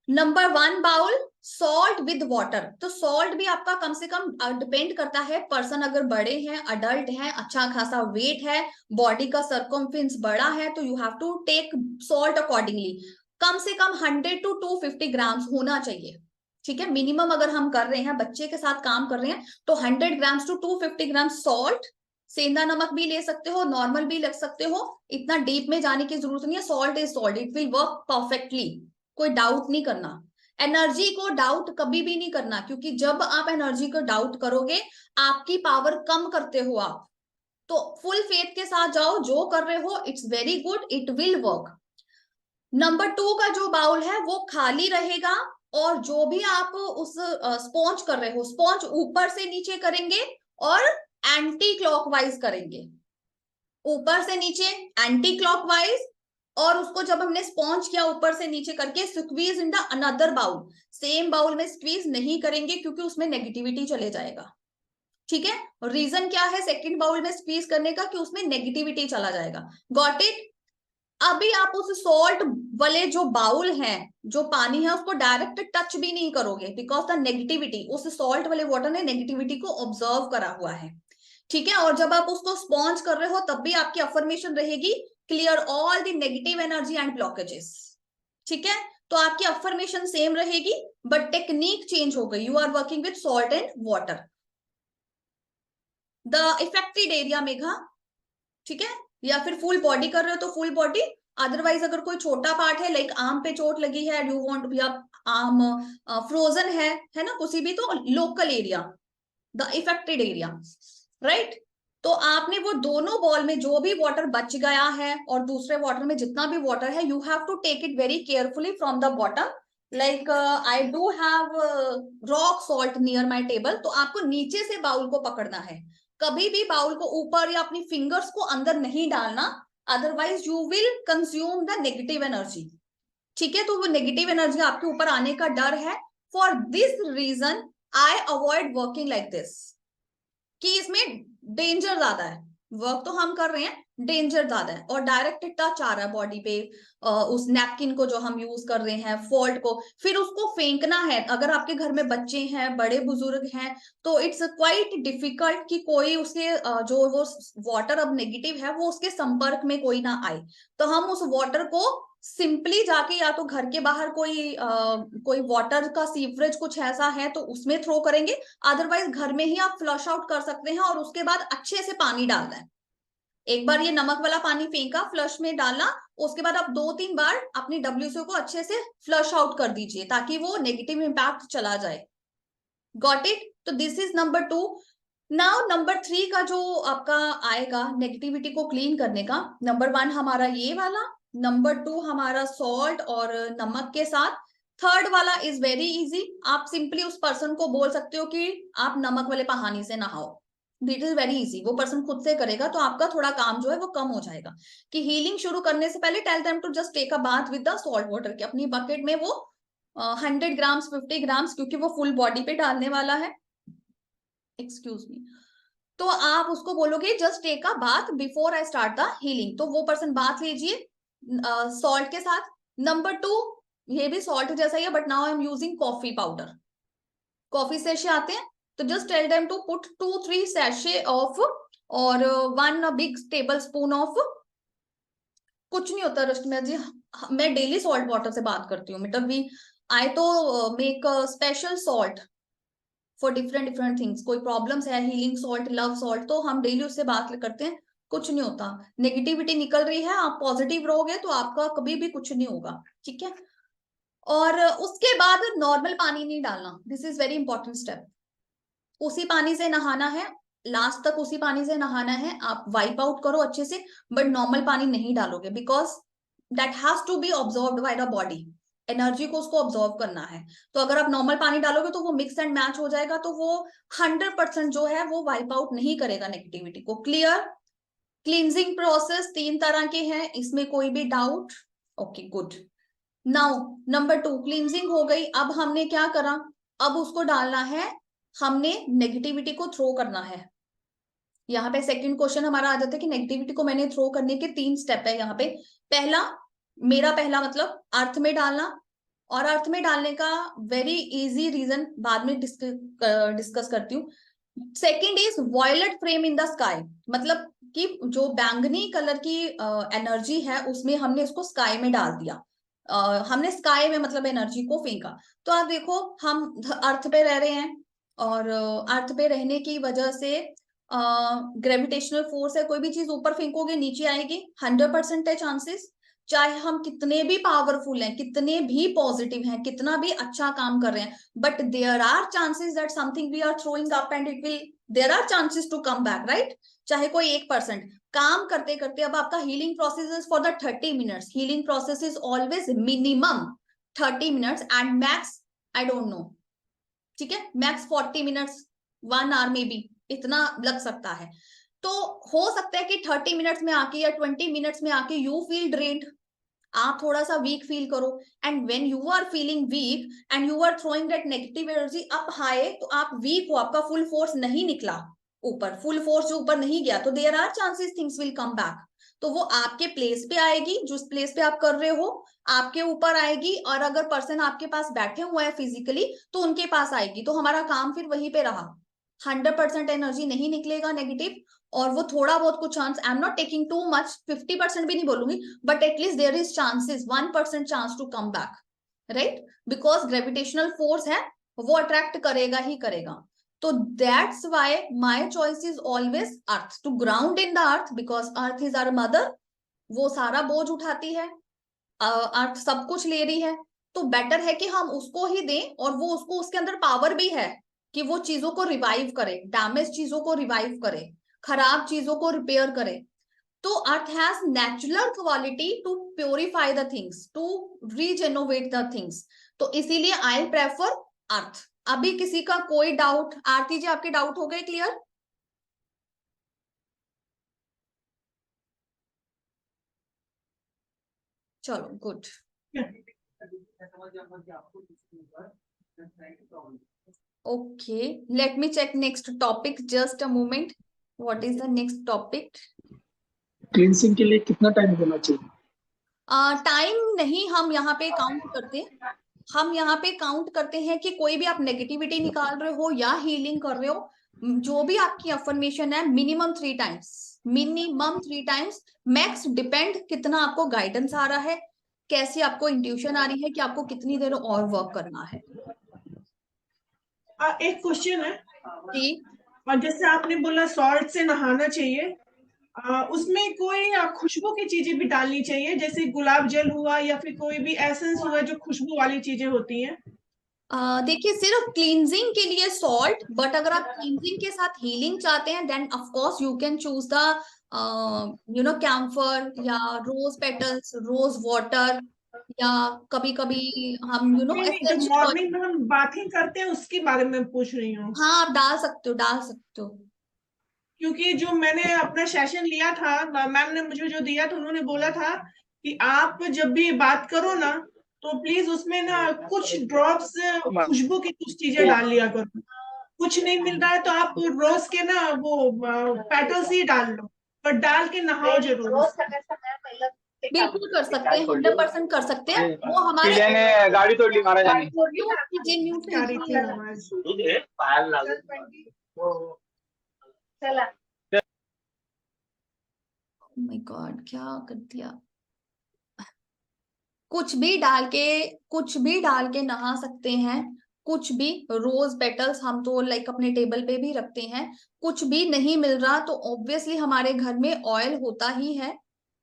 Speaker 1: Number 1 bowl salt with water. तो सॉल्ट भी आपका कम से कम डिपेंड करता है, पर्सन अगर बड़े हैं, अडल्ट हैं, अच्छा खासा वेट है, बॉडी का सर्कमफेरेंस बड़ा है, तो you have to take salt accordingly. कम से कम 100 to 250 ग्राम्स होना चाहिए। ठीक है, मिनिमम अगर हम कर रहे हैं, बच्चे के साथ काम कर रहे हैं, तो 100 ग्राम्स टू 250 ग्राम सॉल्ट। सेंधा नमक भी ले सकते हो, नॉर्मल भी लग सकते हो, इतना डीप में जाने की जरूरत नहीं है। Salt is salt, it will work perfectly, कोई डाउट नहीं करना। एनर्जी को डाउट कभी भी नहीं करना, क्योंकि जब आप एनर्जी को डाउट करोगे, आपकी पावर कम करते हो आप। तो फुल फेथ के साथ जाओ, जो कर रहे हो it's very good, it will work. Number 2 का जो बाउल है वो खाली रहेगा, और जो भी आप उस स्पॉन्ज कर रहे हो, स्पॉन्ज ऊपर से नीचे करेंगे और एंटी क्लॉकवाइज करेंगे, ऊपर से नीचे एंटी क्लॉकवाइज। और उसको जब हमने स्पॉन्ज किया ऊपर से नीचे करके, squeeze in the another bowl, same bowl में स्क्वीज नहीं करेंगे क्योंकि उसमें नेगेटिविटी चले जाएगा। ठीक है, रीजन क्या है सेकंड बाउल में स्क्वीज करने का, कि उसमें नेगेटिविटी चला जाएगा। Got it? अभी आप उस सॉल्ट वाले जो बाउल है, जो पानी है, उसको डायरेक्ट टच भी नहीं करोगे, बिकॉज द नेगेटिविटी, उस सॉल्ट वाले वाटर ने नेगेटिविटी को ऑब्जर्व करा हुआ है। ठीक है, और जब आप उसको स्पॉन्ज कर रहे हो तब भी आपकी अफर्मेशन रहेगी, clear all the negative energy and blockages. ठीक है, तो आपकी अफर्मेशन सेम रहेगी बट टेक्निक चेंज हो गई. You are working with salt and water. The affected area Megha, ठीक है, या फिर फुल बॉडी कर रहे हो तो फुल बॉडी. अदरवाइज अगर कोई छोटा पार्ट है लाइक आर्म पे चोट लगी है, यू वांट, या आर्म फ्रोजन है ना, कुछ भी, तो local area, the affected area, right. तो आपने वो दोनों बॉल में जो भी वाटर बच गया है और दूसरे वाटर में जितना भी वाटर है, you have to take it very carefully from the bottom. Like I do have rock salt near my table. तो आपको नीचे से बाउल को पकड़ना है, कभी भी बाउल को ऊपर या अपनी फिंगर्स को अंदर नहीं डालना, otherwise you will consume the negative energy. ठीक है, तो वो नेगेटिव एनर्जी आपके ऊपर आने का डर है. For this reason I avoid working like this, कि इसमें डेंजर ज्यादा है. वर्क तो हम कर रहे हैं, डेंजर ज्यादा है, और डायरेक्ट टच आ रहा है बॉडी पे, उस नैपकिन को जो हम यूज कर रहे हैं, फॉल्ट को, फिर उसको फेंकना है. अगर आपके घर में बच्चे हैं, बड़े बुजुर्ग हैं, तो इट्स क्वाइट डिफिकल्ट कि कोई उसके जो वो वाटर अब नेगेटिव है वो उसके संपर्क में कोई ना आए. तो हम उस वाटर को सिंपली जाके या तो घर के बाहर कोई वाटर का सीवरेज कुछ ऐसा है तो उसमें थ्रो करेंगे, अदरवाइज घर में ही आप फ्लश आउट कर सकते हैं. और उसके बाद अच्छे से पानी डालना है. एक बार ये नमक वाला पानी फेंका, फ्लश में डाला, उसके बाद आप 2-3 बार अपनी WC को अच्छे से फ्लश आउट कर दीजिए ताकि वो नेगेटिव इंपैक्ट चला जाए. Got it. तो this is number 2. Now number 3 का जो आपका आएगा नेगेटिविटी को क्लीन करने का, नंबर 1 हमारा ये वाला, नंबर 2 हमारा सॉल्ट और नमक के साथ. थर्ड वाला इज वेरी इजी. आप सिंपली उस पर्सन को बोल सकते हो कि आप नमक वाले पानी से नहाओ. This is very easy. वो पर्सन खुद से करेगा तो आपका थोड़ा काम जो है वो कम हो जाएगा. कि हीलिंग शुरू करने से पहले tell them to just take a bath with the salt water. के अपनी बकेट में वो 100 ग्राम्स 50 ग्राम्स, क्योंकि वो फुल बॉडी पे डालने वाला है, एक्सक्यूज मी, तो आप उसको बोलोगे just take a bath before I start the healing. तो वो पर्सन बाथ लीजिए सॉल्ट के साथ. नंबर 2, ये भी सॉल्ट जैसा ही है but now I am using coffee powder. Coffee sachet आते हैं, तो just tell them to put 2-3 sachet of, और 1 बिग टेबल स्पून ऑफ. कुछ नहीं होता रश्मि जी, मैं डेली सॉल्ट वाटर से बात करती हूँ. मतलब वी आई तो make special salt for different different things. कोई प्रॉब्लम्स है, हीलिंग सॉल्ट, लव सॉल्ट, तो हम डेली उससे बात करते हैं. कुछ नहीं होता. नेगेटिविटी निकल रही है, आप पॉजिटिव रहोगे तो आपका कभी भी कुछ नहीं होगा. ठीक है. और उसके बाद नॉर्मल पानी नहीं डालना. This is very important step. उसी पानी से नहाना है, लास्ट तक उसी पानी से नहाना है. आप वाइप आउट करो अच्छे से, बट नॉर्मल पानी नहीं डालोगे, because that has to be absorbed by the body. Energy को उसको ऑब्जॉर्व करना है. तो अगर आप नॉर्मल पानी डालोगे तो वो मिक्स एंड मैच हो जाएगा, तो वो 100% जो है वो वाइप आउट नहीं करेगा नेगेटिविटी को. क्लियर. क्लींजिंग प्रोसेस 3 तरह के हैं, इसमें कोई भी doubt? Okay good. Now number 2 cleansing हो गई. अब हमने क्या करा, अब उसको डालना है, हमने नेगेटिविटी को थ्रो करना है. यहाँ पे सेकंड क्वेश्चन हमारा आ जाता है कि नेगेटिविटी को मैंने थ्रो करने के 3 स्टेप है यहाँ पे. पहला, मेरा पहला मतलब अर्थ में डालना. और अर्थ में डालने का वेरी इजी रीजन बाद में डिस्कस करती हूँ. Second is violet frame in the sky. मतलब कि जो बैंगनी कलर की एनर्जी है उसमें हमने उसको स्काई में डाल दिया. हमने स्काई में मतलब एनर्जी को फेंका. तो आप देखो, हम अर्थ पे रह रहे हैं, और अर्थ पे रहने की वजह से ग्रेविटेशनल फोर्स है. कोई भी चीज ऊपर फेंकोगे नीचे आएगी, 100% है चांसेस. चाहे हम कितने भी पावरफुल हैं, कितने भी पॉजिटिव हैं, कितना भी अच्छा काम कर रहे हैं, but there are chances that something we are throwing up and it will, there are chances to come back, right. चाहे कोई 1% काम करते करते, अब आपका healing process is for the 30 minutes. Healing process is always minimum 30 minutes and max I don't know, ठीक है, max 40 minutes, 1 our में भी इतना लग सकता है. तो हो सकता है कि 30 मिनट्स में आके या 20 मिनट्स में आके यू फील ड्रेन्ड, आप थोड़ा सा वीक फील करो. And when you are feeling weak and you are throwing that negative energy up high, तो आप वीक हो, आपका फुल फोर्स नहीं निकला ऊपर, फुल फोर्स जो ऊपर नहीं गया, तो there are chances things will come back. तो वो आपके प्लेस पे आएगी, जिस प्लेस पे आप कर रहे हो आपके ऊपर आएगी, और अगर पर्सन आपके पास बैठे हुए हैं फिजिकली तो उनके पास आएगी. तो हमारा काम फिर वहीं पे रहा. 100% एनर्जी नहीं निकलेगा नेगेटिव, और वो थोड़ा बहुत कुछ chance, I am not taking too much, 50% भी नहीं बोलूंगी, but at least there is chances 1% chance to come back, right, because gravitational force है, वो अट्रैक्ट करेगा ही करेगा। तो that's why my choice is always earth, to ground in the earth, because earth is our mother, वो सारा बोझ उठाती है, अर्थ सब कुछ ले रही है, तो बेटर है कि हम उसको ही दें, और वो उसको, उसके अंदर पावर भी है कि वो चीजों को रिवाइव करे, डैमेज चीजों को रिवाइव करे, खराब चीजों को रिपेयर करे। तो earth has natural quality to purify the things, to rejuvenate the things, तो इसीलिए आई प्रेफर अर्थ। अभी किसी का कोई डाउट? आरती जी, आपके डाउट हो गए क्लियर? चलो good. Okay, let me check next topic, just a moment. What is the next topic?
Speaker 3: Cleansing के लिए कितना टाइम होना चाहिए?
Speaker 1: टाइम नहीं हम यहाँ पे काउंट करते, हम यहाँ पे काउंट करते हैं कि कोई भी आप नेगेटिविटी निकाल रहे हो या हीलिंग कर रहे हो, जो भी आपकी अफर्मेशन है, minimum 3 times, minimum 3 times, max depend कितना आपको गाइडेंस आ रहा है, कैसी आपको इंट्यूशन आ रही है कि आपको कितनी देर और वर्क करना है।
Speaker 2: एक क्वेश्चन है
Speaker 1: जी,
Speaker 2: और जैसे आपने बोला सॉल्ट से नहाना चाहिए, उसमें कोई खुशबू की चीजें भी डालनी चाहिए, जैसे गुलाब जल हुआ या फिर कोई भी एसेंस हुआ जो खुशबू वाली चीजें होती हैं?
Speaker 1: देखिए सिर्फ क्लींजिंग के लिए सॉल्ट, बट अगर आप क्लींजिंग के साथ हीलिंग चाहते हैं then of course you can choose the camphor या रोज पेटल्स, रोज वाटर, या कभी कभी हम
Speaker 2: नहीं नहीं, जो
Speaker 1: एसेंशियल ऑयल।
Speaker 2: मॉर्निंग में हम बाथिंग करते हैं उसके बारे में पूछ रही हूँ।
Speaker 1: हाँ आप डाल सकते हो, डाल सकते हो।
Speaker 2: क्योंकि जो मैंने अपना सेशन लिया था, मैम ने मुझे जो दिया था, उन्होंने बोला था कि आप जब भी बात करो ना, तो प्लीज उसमें ना कुछ ड्रॉप्स खुशबू की कुछ चीजें डाल लिया करो। कुछ नहीं मिल रहा है तो आप रोज के ना वो पेटल्स ही डाल लो, पर डाल के नहाओ जरूर।
Speaker 1: बिल्कुल कर सकते हैं, 100% कर सकते हैं, वो हमारे
Speaker 3: पिल्याने गाडी तोडली महाराजांनी.
Speaker 2: क्या रही थी आवाज?
Speaker 1: माय गॉड, क्या कर दिया। कुछ भी डाल के, कुछ भी डाल के नहा सकते हैं, कुछ भी, रोज पेटल्स हम तो लाइक अपने टेबल पे भी रखते हैं। कुछ भी नहीं मिल रहा तो ऑब्वियसली हमारे घर में ऑयल होता ही है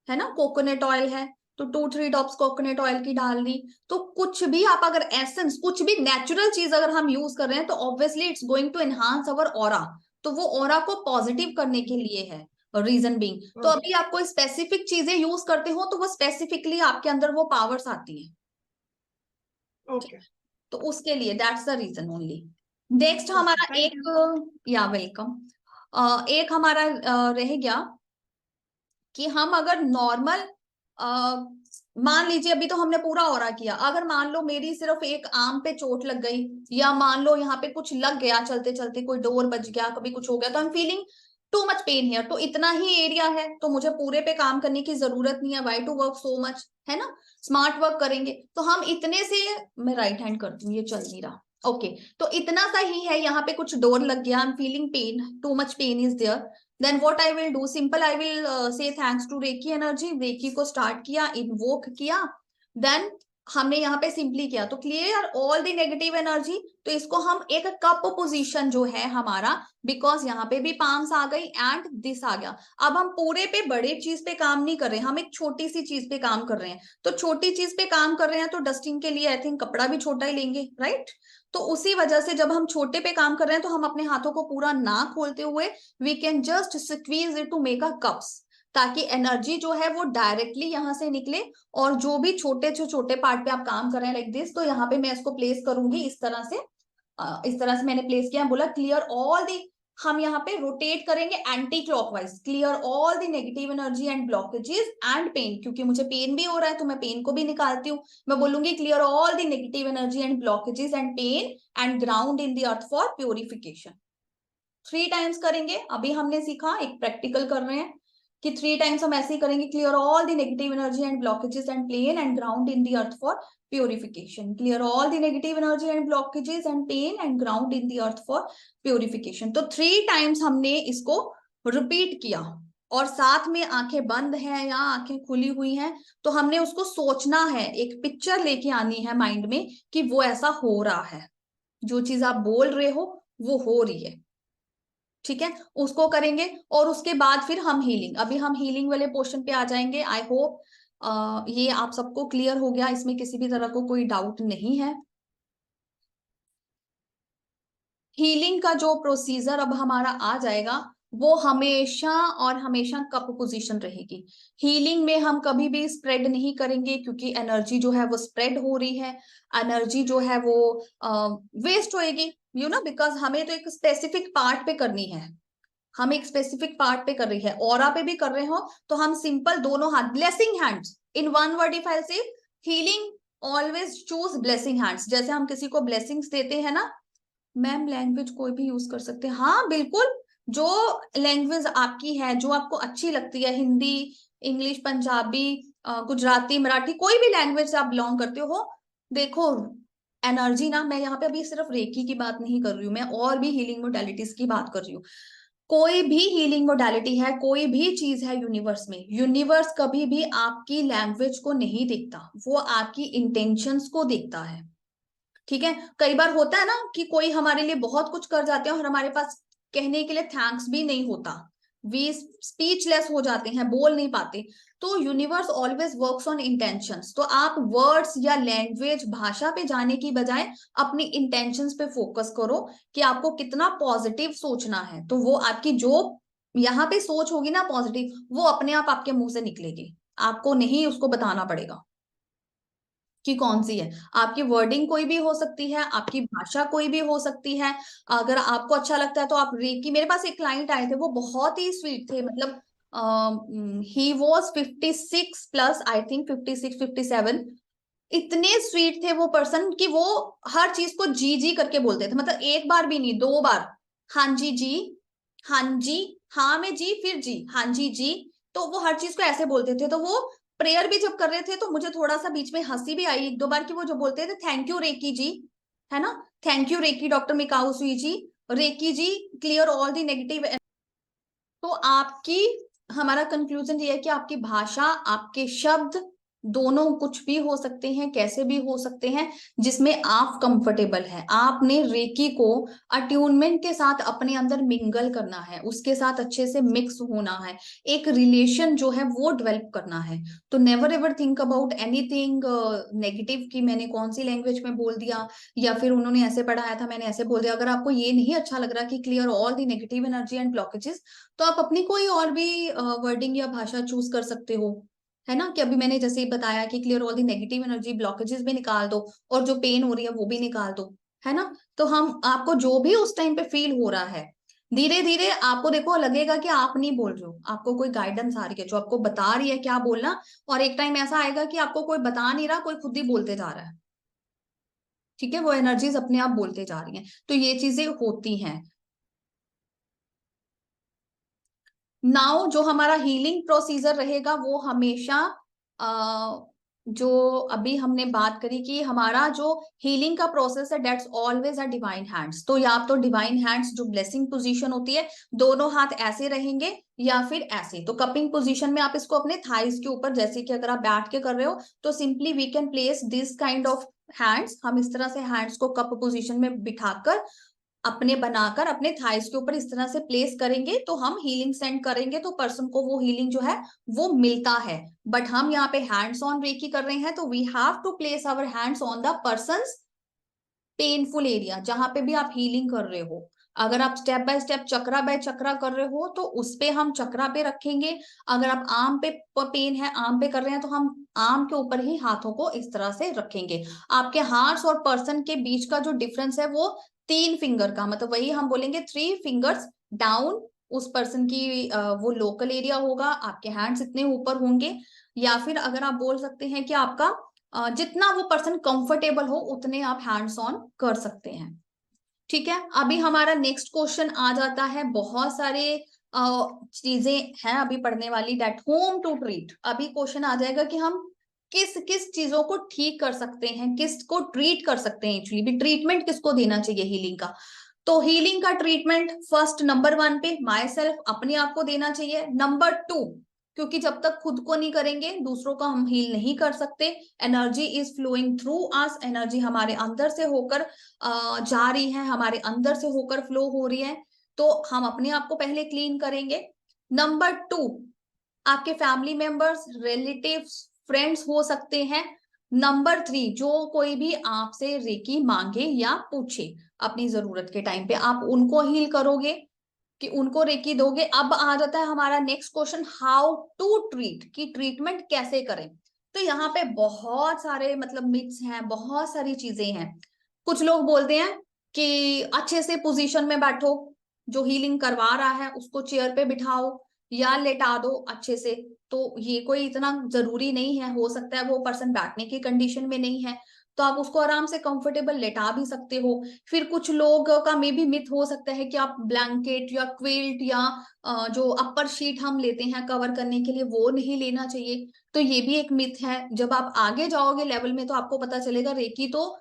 Speaker 1: ना, कोकोनट ऑयल है, तो 2-3 ड्रॉप्स कोकोनट ऑयल की डाल दी। तो कुछ भी आप अगर एसेंस, कुछ भी नेचुरल चीज अगर हम यूज कर रहे हैं तो obviously it's going to enhance our aura, तो वो ऑरा को पॉजिटिव करने के लिए है, रीजन बीइंग। तो अभी आप कोई स्पेसिफिक चीजें यूज करते हो तो वो स्पेसिफिकली आपके अंदर वो पावर्स आती हैं,
Speaker 2: ओके,
Speaker 1: तो उसके लिए that's the reason only. Next हमारा
Speaker 2: थैंक
Speaker 1: एक,
Speaker 2: यू।
Speaker 1: या वेलकम, एक हमारा रह गया कि हम अगर नॉर्मल, मान लीजिए अभी तो हमने पूरा ऑरा किया, अगर मान लो मेरी सिर्फ एक आर्म पे चोट लग गई, या मान लो यहाँ पे कुछ लग गया चलते चलते, कोई डोर बज गया, कभी कुछ हो गया, तो आई am feeling to much pen here, तो इतना ही एरिया है तो मुझे पूरे पे काम करने की जरूरत नहीं है, why to work so much, है ना, स्मार्ट वर्क करेंगे, तो हम इतने से, मैं राइट हैंड करती हूँ, ये चल नहीं रहा, ओके, तो इतना सा ही है, यहाँ पे कुछ डोर लग गया, I am feeling pain, too much pain is there, then what I will do, simple I will say thanks to Reiki energy, Reiki को start किया, invoke किया, then हमने यहाँ पे सिंपली किया तो clear all the negative energy. तो इसको हम एक कप पोजीशन जो है हमारा, बिकॉज यहाँ पे भी पाम्स आ गई एंड दिस आ गया, अब हम पूरे पे बड़े चीज पे काम नहीं कर रहे, हम एक छोटी सी चीज पे काम कर रहे हैं, तो छोटी चीज पे काम कर रहे हैं तो डस्टिंग के लिए आई थिंक कपड़ा भी छोटा ही लेंगे, राइट। तो उसी वजह से जब हम छोटे पे काम कर रहे हैं तो हम अपने हाथों को पूरा ना खोलते हुए we can just squeeze it to make a cups, ताकि एनर्जी जो है वो डायरेक्टली यहाँ से निकले, और जो भी छोटे छोटे पार्ट पे आप काम कर रहे हैं लाइक दिस, तो यहाँ पे मैं इसको प्लेस करूंगी इस तरह से, इस तरह से मैंने प्लेस किया, बोला क्लियर ऑल दी, हम यहाँ पे रोटेट करेंगे anti clockwise, clear all the negative energy and blockages and pain, क्योंकि मुझे पेन भी हो रहा है तो मैं पेन को भी निकालती हूँ, मैं बोलूंगी clear all the negative energy and blockages and pain and ground in the earth for purification. 3 times करेंगे, अभी हमने सीखा, एक प्रैक्टिकल कर रहे हैं कि 3 टाइम्स हम ऐसे ही करेंगे, clear all the negative energy and blockages and pain and ground in the earth for purification, clear all the negative energy and blockages and pain and ground in the earth for purification. तो 3 times हमने इसको repeat किया, और साथ में आंखें बंद हैं या आंखें खुली हुई हैं, तो हमने उसको सोचना है, एक पिक्चर लेके आनी है माइंड में कि वो ऐसा हो रहा है, जो चीज आप बोल रहे हो वो हो रही है। ठीक है, उसको करेंगे और उसके बाद फिर हम हीलिंग, अभी हम हीलिंग वाले पोर्शन पे आ जाएंगे। आई होप ये आप सबको क्लियर हो गया, इसमें किसी भी तरह को कोई डाउट नहीं है। हीलिंग का जो प्रोसीजर अब हमारा आ जाएगा वो हमेशा और हमेशा कप पोजीशन रहेगी। हीलिंग में हम कभी भी स्प्रेड नहीं करेंगे, क्योंकि एनर्जी जो है वो स्प्रेड हो रही है, एनर्जी जो है वो वेस्ट होएगी, बिकॉज हमें तो एक स्पेसिफिक पार्ट पे करनी है, हम एक स्पेसिफिक पार्ट पे कर रही है। ऑरा पे भी कर रहे हो तो हम सिंपल दोनों हाथ, blessing hands, in one word if I say healing, always choose blessing hands. जैसे हम किसी को ब्लेसिंग्स देते हैं ना, मैम लैंग्वेज कोई भी यूज कर सकते हैं, हाँ बिल्कुल, जो लैंग्वेज आपकी है, जो आपको अच्छी लगती है, हिंदी, इंग्लिश, पंजाबी, गुजराती, मराठी, कोई भी लैंग्वेज से आप बिलोंग करते हो। देखो एनर्जी ना, मैं यहाँ पे अभी सिर्फ रेकी की बात नहीं कर रही हूँ, मैं और भी हीलिंग मोडालिटीज की बात कर रही हूँ। कोई भी हीलिंग मोडालिटी है, कोई भी चीज है यूनिवर्स में, यूनिवर्स कभी भी आपकी लैंग्वेज को नहीं देखता, वो आपकी इंटेंशंस को देखता है। ठीक है, कई बार होता है ना कि कोई हमारे लिए बहुत कुछ कर जाते हैं और हमारे पास कहने के लिए थैंक्स भी नहीं होता, वी स्पीचलेस हो जाते हैं, बोल नहीं पाते। तो universe always works on intentions. तो आप वर्ड्स या लैंग्वेज, भाषा पे जाने की बजाय अपनी इंटेंशंस पे फोकस करो कि आपको कितना पॉजिटिव सोचना है, तो वो आपकी जो यहाँ पे सोच होगी ना पॉजिटिव, वो अपने आप आपके मुंह से निकलेगी, आपको नहीं उसको बताना पड़ेगा कि कौन सी है। आपकी वर्डिंग कोई भी हो सकती है, आपकी भाषा कोई भी हो सकती है। अगर आपको अच्छा लगता है तो आप रेकी, मेरे पास एक क्लाइंट आए थे, वो बहुत ही स्वीट थे, मतलब he was 56 plus, I think 56 57। इतने स्वीट थे वो पर्सन कि वो हर चीज को जी जी करके बोलते थे, मतलब एक बार भी नहीं, 2 बार। हाँ जी, हाँ जी, हाँ में जी, फिर जी, हाँ जी। तो वो हर चीज को ऐसे बोलते थे। तो वो प्रेयर भी जब कर रहे थे तो मुझे थोड़ा सा बीच में हंसी भी आई 1-2 बार, कि वो जो बोलते थे थैंक यू रेकी जी, है ना, thank you Reiki doctor Mikao Usui ji, Reiki ji clear all the negative. तो आपकी, हमारा कंक्लूजन ये है कि आपकी भाषा, आपके शब्द दोनों कुछ भी हो सकते हैं, कैसे भी हो सकते हैं, जिसमें आप कंफर्टेबल है। आपने रेकी को अट्यूनमेंट के साथ अपने अंदर मिंगल करना है, उसके साथ अच्छे से मिक्स होना है, एक रिलेशन जो है वो डेवलप करना है। तो never ever think about anything negative कि मैंने कौन सी लैंग्वेज में बोल दिया, या फिर उन्होंने ऐसे पढ़ाया था मैंने ऐसे बोल दिया। अगर आपको ये नहीं अच्छा लग रहा कि clear all the negative energy and blockages, तो आप अपनी कोई और भी वर्डिंग या भाषा चूज कर सकते हो, है ना। कि अभी मैंने जैसे ही बताया कि clear all the negative energy, blockages भी निकाल दो और जो पेन हो रही है वो भी निकाल दो, है ना। तो हम आपको जो भी उस टाइम पे फील हो रहा है, धीरे धीरे आपको देखो लगेगा कि आप नहीं बोल रहे हो, आपको कोई गाइडेंस आ रही है जो आपको बता रही है क्या बोलना। और एक टाइम ऐसा आएगा कि आपको कोई बता नहीं रहा, कोई खुद ही बोलते जा रहा है। ठीक है, वो एनर्जीज अपने आप बोलते जा रही हैं, तो ये चीजें होती हैं। नाउ जो हमारा हीलिंग प्रोसीजर रहेगा वो हमेशा जो अभी हमने बात करी कि हमारा जो हीलिंग का प्रोसेस है, that's always a divine hands. तो या तो डिवाइन हैंड्स जो ब्लेसिंग पोजीशन होती है, दोनों हाथ ऐसे रहेंगे या फिर ऐसे। तो कपिंग पोजीशन में आप इसको अपने थाइस के ऊपर, जैसे कि अगर आप बैठ के कर रहे हो तो simply we can place this kind of hands. हम इस तरह से हैंड्स को कप पोजीशन में बिठाकर अपने बनाकर अपने थाइस के ऊपर इस तरह से प्लेस करेंगे, तो हम हीलिंग सेंड करेंगे तो पर्सन को वो हीलिंग जो है वो मिलता है। बट हम यहाँ पे हैंड्स ऑन रेकी कर रहे हैं, तो we have to place our hands on the person's painful area, जहां पे भी आप हीलिंग कर रहे हो। अगर आप स्टेप बाय चक्रा कर रहे हो तो उस पे हम चक्रा पे रखेंगे। अगर आप आर्म पे पेन है, आर्म पे कर रहे हैं, तो हम आर्म के ऊपर ही हाथों को इस तरह से रखेंगे। आपके हार्ट्स और पर्सन के बीच का जो डिफरेंस है वो 3 फिंगर का, मतलब वही हम बोलेंगे 3 फिंगर्स डाउन। उस पर्सन की वो लोकल एरिया होगा, आपके हैंड्स इतने ऊपर होंगे। या फिर अगर आप बोल सकते हैं कि आपका जितना वो पर्सन कंफर्टेबल हो उतने आप हैंड्स ऑन कर सकते हैं। ठीक है, अभी हमारा नेक्स्ट क्वेश्चन आ जाता है, बहुत सारे चीजें हैं अभी पढ़ने वाली, डेट होम टू ट्रीट। अभी क्वेश्चन आ जाएगा कि हम किस किस चीजों को ठीक कर सकते हैं, किस को ट्रीट कर सकते हैं, एक्चुअली भी ट्रीटमेंट किसको देना चाहिए हीलिंग का। तो हीलिंग का ट्रीटमेंट फर्स्ट नंबर 1 पे माई सेल्फ, अपने आप को देना चाहिए। नंबर 2, क्योंकि जब तक खुद को नहीं करेंगे दूसरों को हम हील नहीं कर सकते। Energy is flowing through us, energy हमारे अंदर से होकर जा रही है, हमारे अंदर से होकर फ्लो हो रही है, तो हम अपने आप को पहले क्लीन करेंगे। नंबर 2, आपके फैमिली मेंबर्स, रिलेटिव्स, फ्रेंड्स हो सकते हैं। नंबर 3, जो कोई भी आपसे रेकी मांगे या पूछे अपनी जरूरत के टाइम पे, आप उनको हील करोगे कि उनको रेकी दोगे। अब आ जाता है हमारा next question, how to treat, कि ट्रीटमेंट कैसे करें। तो यहाँ पे बहुत सारे मतलब मिथ्स हैं, बहुत सारी चीजें हैं। कुछ लोग बोलते हैं कि अच्छे से पोजीशन में बैठो, जो हीलिंग करवा रहा है उसको चेयर पे बिठाओ या लेटा दो अच्छे से। तो ये कोई इतना जरूरी नहीं है, हो सकता है वो पर्सन बैठने की कंडीशन में नहीं है, तो आप उसको आराम से कंफर्टेबल लेटा भी सकते हो। फिर कुछ लोग का मे भी मिथ हो सकता है कि आप ब्लैंकेट या क्विल्ट या जो अपर शीट हम लेते हैं कवर करने के लिए, वो नहीं लेना चाहिए। तो ये भी एक मिथ है। जब आप आगे जाओगे लेवल में तो आपको पता चलेगा रेकी तो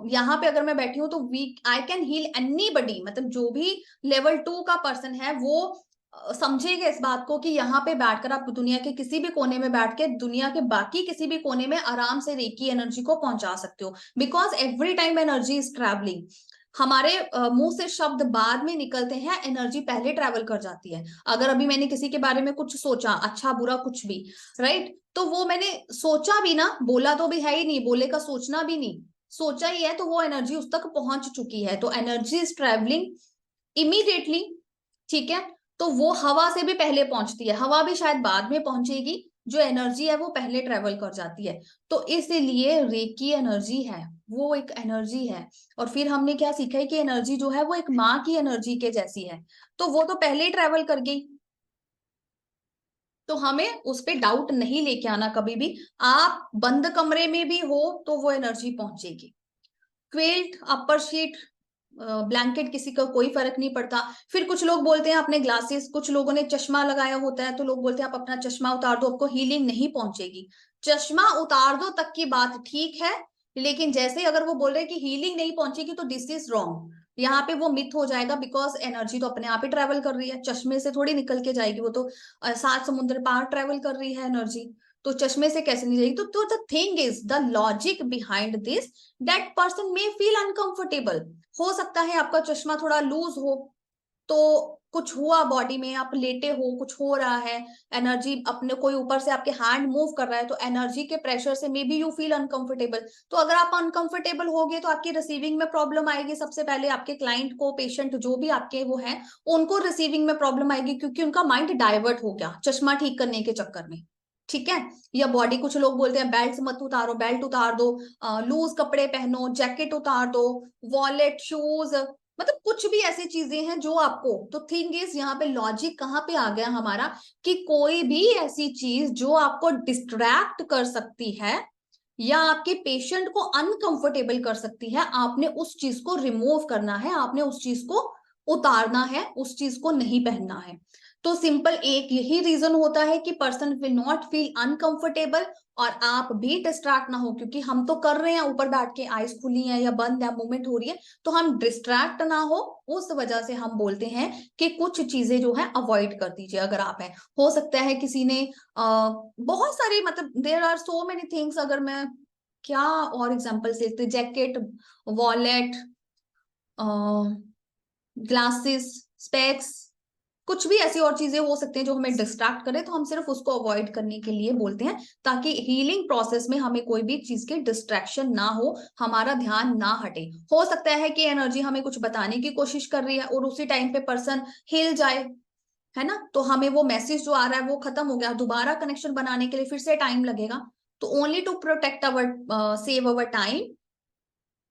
Speaker 1: यहाँ पे अगर मैं बैठी हूँ तो we I can heal anybody, मतलब जो भी लेवल 2 का पर्सन है वो समझेगा इस बात को कि यहाँ पे बैठकर आप दुनिया के किसी भी कोने में बैठ के दुनिया के बाकी किसी भी कोने में आराम से रेकी एनर्जी को पहुंचा सकते हो, because every time energy is travelling. हमारे मुंह से शब्द बाद में निकलते हैं, एनर्जी पहले ट्रैवल कर जाती है। अगर अभी मैंने किसी के बारे में कुछ सोचा, अच्छा बुरा कुछ भी, राइट, तो वो मैंने सोचा भी ना, बोला तो भी है ही नहीं, बोले का सोचना भी नहीं, सोचा ही है, तो वो एनर्जी उस तक पहुंच चुकी है। तो एनर्जी इज ट्रैवलिंग इमीडिएटली, ठीक है। तो वो हवा से भी पहले पहुंचती है, हवा भी शायद बाद में पहुंचेगी, जो एनर्जी है वो पहले ट्रेवल कर जाती है। तो इसलिए रेकी एनर्जी है, वो एक एनर्जी है। और फिर हमने क्या सीखा है कि एनर्जी जो है वो एक माँ की एनर्जी के जैसी है, तो वो तो पहले ही ट्रेवल कर गई, तो हमें उस पर डाउट नहीं लेके आना कभी भी। आप बंद कमरे में भी हो तो वो एनर्जी पहुंचेगी। क्विल्ट, अपर शीट, ब्लैंकेट, किसी का कोई फर्क नहीं पड़ता। फिर कुछ लोग बोलते हैं अपने ग्लासेस, कुछ लोगों ने चश्मा लगाया होता है तो लोग बोलते हैं आप अपना चश्मा उतार दो, आपको हीलिंग नहीं पहुंचेगी। चश्मा उतार दो तक की बात ठीक है, लेकिन जैसे अगर वो बोल रहे हैं कि हीलिंग नहीं पहुंचेगी तो दिस इज रॉन्ग, यहाँ पे वो मिथ हो जाएगा। बिकॉज एनर्जी तो अपने आप ही ट्रेवल कर रही है, चश्मे से थोड़ी निकल के जाएगी, वो तो 7 समुद्र पार ट्रेवल कर रही है एनर्जी, तो चश्मे से कैसे नहीं जाएगी। तो the thing is the logic behind this, that person may feel uncomfortable. हो सकता है आपका चश्मा थोड़ा लूज हो, तो कुछ हुआ बॉडी में, आप लेटे हो, कुछ हो रहा है, एनर्जी अपने कोई ऊपर से आपके हैंड मूव कर रहा है, तो एनर्जी के प्रेशर से may be you feel uncomfortable. तो अगर आप अनकंफर्टेबल होगे तो आपकी रिसीविंग में प्रॉब्लम आएगी। सबसे पहले आपके क्लाइंट को, पेशेंट जो भी आपके वो है, उनको रिसीविंग में प्रॉब्लम आएगी, क्योंकि उनका माइंड डाइवर्ट हो गया चश्मा ठीक करने के चक्कर में, ठीक है। या बॉडी, कुछ लोग बोलते हैं बेल्ट मत उतारो, बेल्ट उतार दो, लूज कपड़े पहनो, जैकेट उतार दो, वॉलेट, शूज, मतलब कुछ भी ऐसी चीजें हैं जो आपको। तो थिंग इज यहाँ पे लॉजिक कहाँ पे आ गया हमारा, कि कोई भी ऐसी चीज जो आपको डिस्ट्रैक्ट कर सकती है या आपके पेशेंट को अनकंफर्टेबल कर सकती है, आपने उस चीज को रिमूव करना है, आपने उस चीज को उतारना है, उस चीज को नहीं पहनना है। तो सिंपल एक यही रीजन होता है कि person will not feel uncomfortable, और आप भी डिस्ट्रैक्ट ना हो, क्योंकि हम तो कर रहे हैं ऊपर बैठ के, आईज खुली है या बंद है, मूवमेंट हो रही है, तो हम डिस्ट्रैक्ट ना हो। उस वजह से हम बोलते हैं कि कुछ चीजें जो है अवॉइड कर दीजिए अगर आप हैं। हो सकता है किसी ने बहुत सारी, मतलब there are so many things, अगर मैं क्या और एग्जांपल से, जैकेट, वॉलेट, ग्लासेस, स्पेक्स, कुछ भी ऐसी और चीजें हो सकती हैं जो हमें डिस्ट्रैक्ट करे, तो हम सिर्फ उसको अवॉइड करने के लिए बोलते हैं, ताकि हीलिंग प्रोसेस में हमें कोई भी चीज की डिस्ट्रैक्शन ना हो, हमारा ध्यान ना हटे। हो सकता है कि एनर्जी हमें कुछ बताने की कोशिश कर रही है और उसी टाइम पे पर्सन हिल जाए, है ना, तो हमें वो मैसेज जो आ रहा है वो खत्म हो गया, दोबारा कनेक्शन बनाने के लिए फिर से टाइम लगेगा। तो only to protect our, save our time,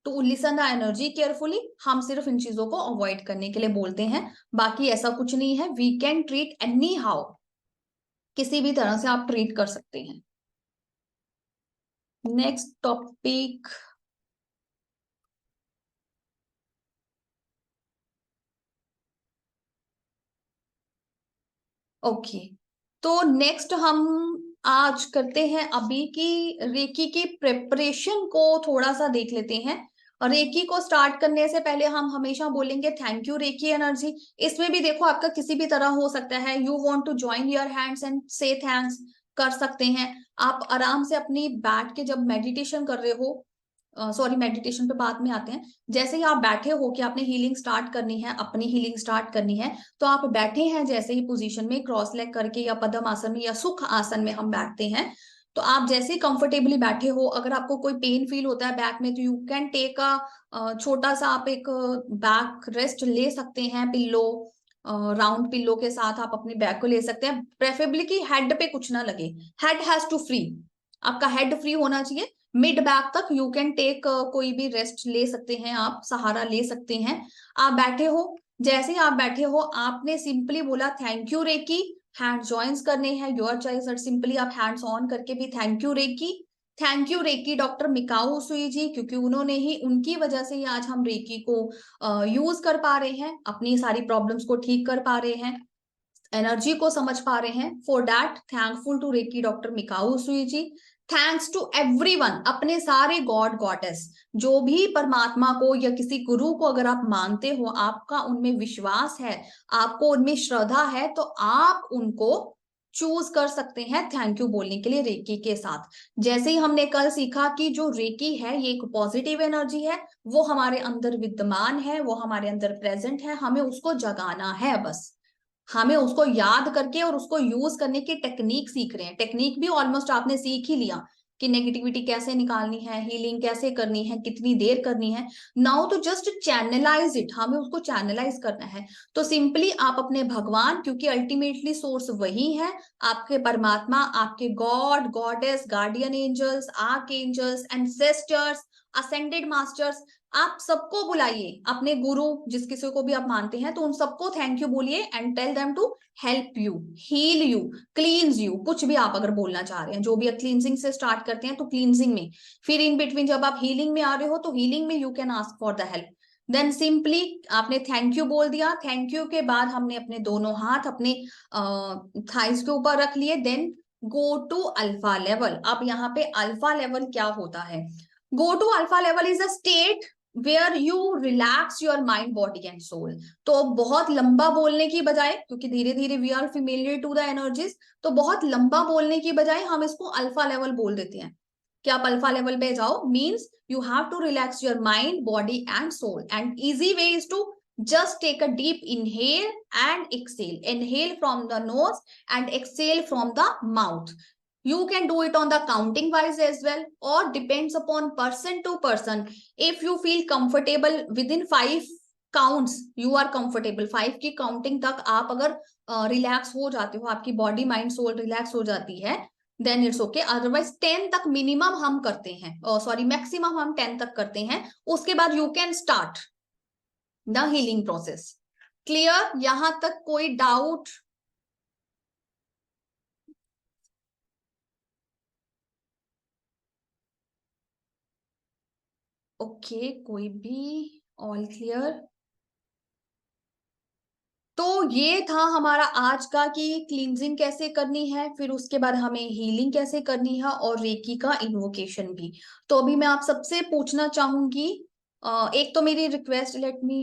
Speaker 1: to listen the energy carefully, हम सिर्फ इन चीजों को अवॉइड करने के लिए बोलते हैं। बाकी ऐसा कुछ नहीं है, we can treat anyhow, किसी भी तरह से आप ट्रीट कर सकते हैं। नेक्स्ट टॉपिक, ओके, तो नेक्स्ट हम आज करते हैं अभी की रेकी की प्रिपरेशन को थोड़ा सा देख लेते हैं। और रेकी को स्टार्ट करने से पहले हम हमेशा बोलेंगे थैंक यू रेकी एनर्जी। इसमें भी देखो आपका किसी भी तरह हो सकता है, you want to join your hands and से थैंक्स कर सकते हैं आप आराम से अपनी बैठ के जब मेडिटेशन कर रहे हो, सॉरी मेडिटेशन पे बाद में आते हैं। जैसे ही आप बैठे हो कि आपने हीलिंग स्टार्ट करनी है, अपनी हीलिंग स्टार्ट करनी है, तो आप बैठे हैं जैसे ही पोजीशन में क्रॉस लेग करके या पद्म आसन में या सुख आसन में हम बैठते हैं, तो आप जैसे ही कंफर्टेबली बैठे हो, अगर आपको कोई पेन फील होता है बैक में, तो यू कैन टेक अ छोटा सा आप एक बैक रेस्ट ले सकते हैं, पिल्लो राउंड पिल्लो के साथ आप अपने बैक को ले सकते हैं। प्रेफरेबली कि हेड पे कुछ ना लगे, हेड हैज टू फ्री, आपका हेड फ्री होना चाहिए। मिड बैक तक यू कैन टेक कोई भी रेस्ट ले सकते हैं, आप सहारा ले सकते हैं। आप बैठे हो, जैसे ही आप बैठे हो आपने सिंपली बोला thank you Reiki, hand joins करने हैं योर चॉइस, और सिंपली आप हैंड्स ऑन करके भी thank you Reiki doctor Mikao Usui ji, क्योंकि उन्होंने ही, उनकी वजह से ही आज हम रेकी को यूज कर पा रहे हैं, अपनी सारी प्रॉब्लम्स को ठीक कर पा रहे हैं, एनर्जी को समझ पा रहे हैं। For that thankful to Reiki doctor Mikao Usui ji. Thanks to everyone, अपने सारे गॉड गॉडेस, जो भी परमात्मा को या किसी गुरु को अगर आप मानते हो, आपका उनमें विश्वास है, आपको उनमें श्रद्धा है, तो आप उनको चूज कर सकते हैं थैंक यू बोलने के लिए रेकी के साथ। जैसे ही हमने कल सीखा कि जो रेकी है ये एक पॉजिटिव एनर्जी है, वो हमारे अंदर विद्यमान है, वो हमारे अंदर प्रेजेंट है, हमें उसको जगाना है, बस हमें उसको याद करके और उसको यूज करने की टेक्निक सीख रहे हैं। टेक्निक भी ऑलमोस्ट आपने सीख ही लिया कि नेगेटिविटी कैसे निकालनी है, हीलिंग कैसे करनी है, कितनी देर करनी है। नाउ तो जस्ट चैनलाइज इट, हमें उसको चैनलाइज करना है। तो सिंपली आप अपने भगवान, क्योंकि अल्टीमेटली सोर्स वही है, आपके परमात्मा, आपके god goddess, guardian angels, archangels, ancestors, ascended masters, आप सबको बुलाइए, अपने गुरु जिस किसी को भी आप मानते हैं, तो उन सबको थैंक यू बोलिए and tell them to help you, heal you, cleanse you, कुछ भी आप अगर बोलना चाह रहे हैं। जो भी क्लींजिंग से स्टार्ट करते हैं तो क्लींजिंग में, फिर इन बिटवीन जब आप हीलिंग में आ रहे हो तो हीलिंग में you can ask for the help. Then simply आपने थैंक यू बोल दिया, थैंक यू के बाद हमने अपने दोनों हाथ अपने थाइस के ऊपर रख लिए। Then go to alpha level. अब यहाँ पे अल्फा लेवल क्या होता है? Go to alpha level is a state where you relax your mind body and soul. तो बहुत लंबा बोलने की बजाय, क्योंकि धीरे धीरे we are familiar to the energies, तो बहुत लंबा बोलने की बजाय हम इसको अल्फा लेवल बोल देते हैं कि आप अल्फा लेवल पे जाओ। Means you have to relax your mind body and soul, and easy way is to just take a deep inhale and exhale. Inhale from the nose and exhale from the mouth. You can do it on the counting wise as well, or depends upon person to person. If you feel comfortable within 5 counts, you are comfortable, 5 की counting तक आप अगर relax हो जाते हो, आपकी body mind soul relax हो जाती है, देन इट्स ओके। अदरवाइज 10 तक मिनिमम हम करते हैं, सॉरी मैक्सिमम हम 10 तक करते हैं। उसके बाद you can start the healing process. Clear? यहां तक कोई डाउट? ओके, कोई भी? All clear? तो ये था हमारा आज का कि क्लींजिंग कैसे करनी है, फिर उसके बाद हमें हीलिंग कैसे करनी है, और रेकी का इन्वोकेशन भी। तो अभी मैं आप सबसे पूछना चाहूंगी, एक तो मेरी रिक्वेस्ट, लेट मी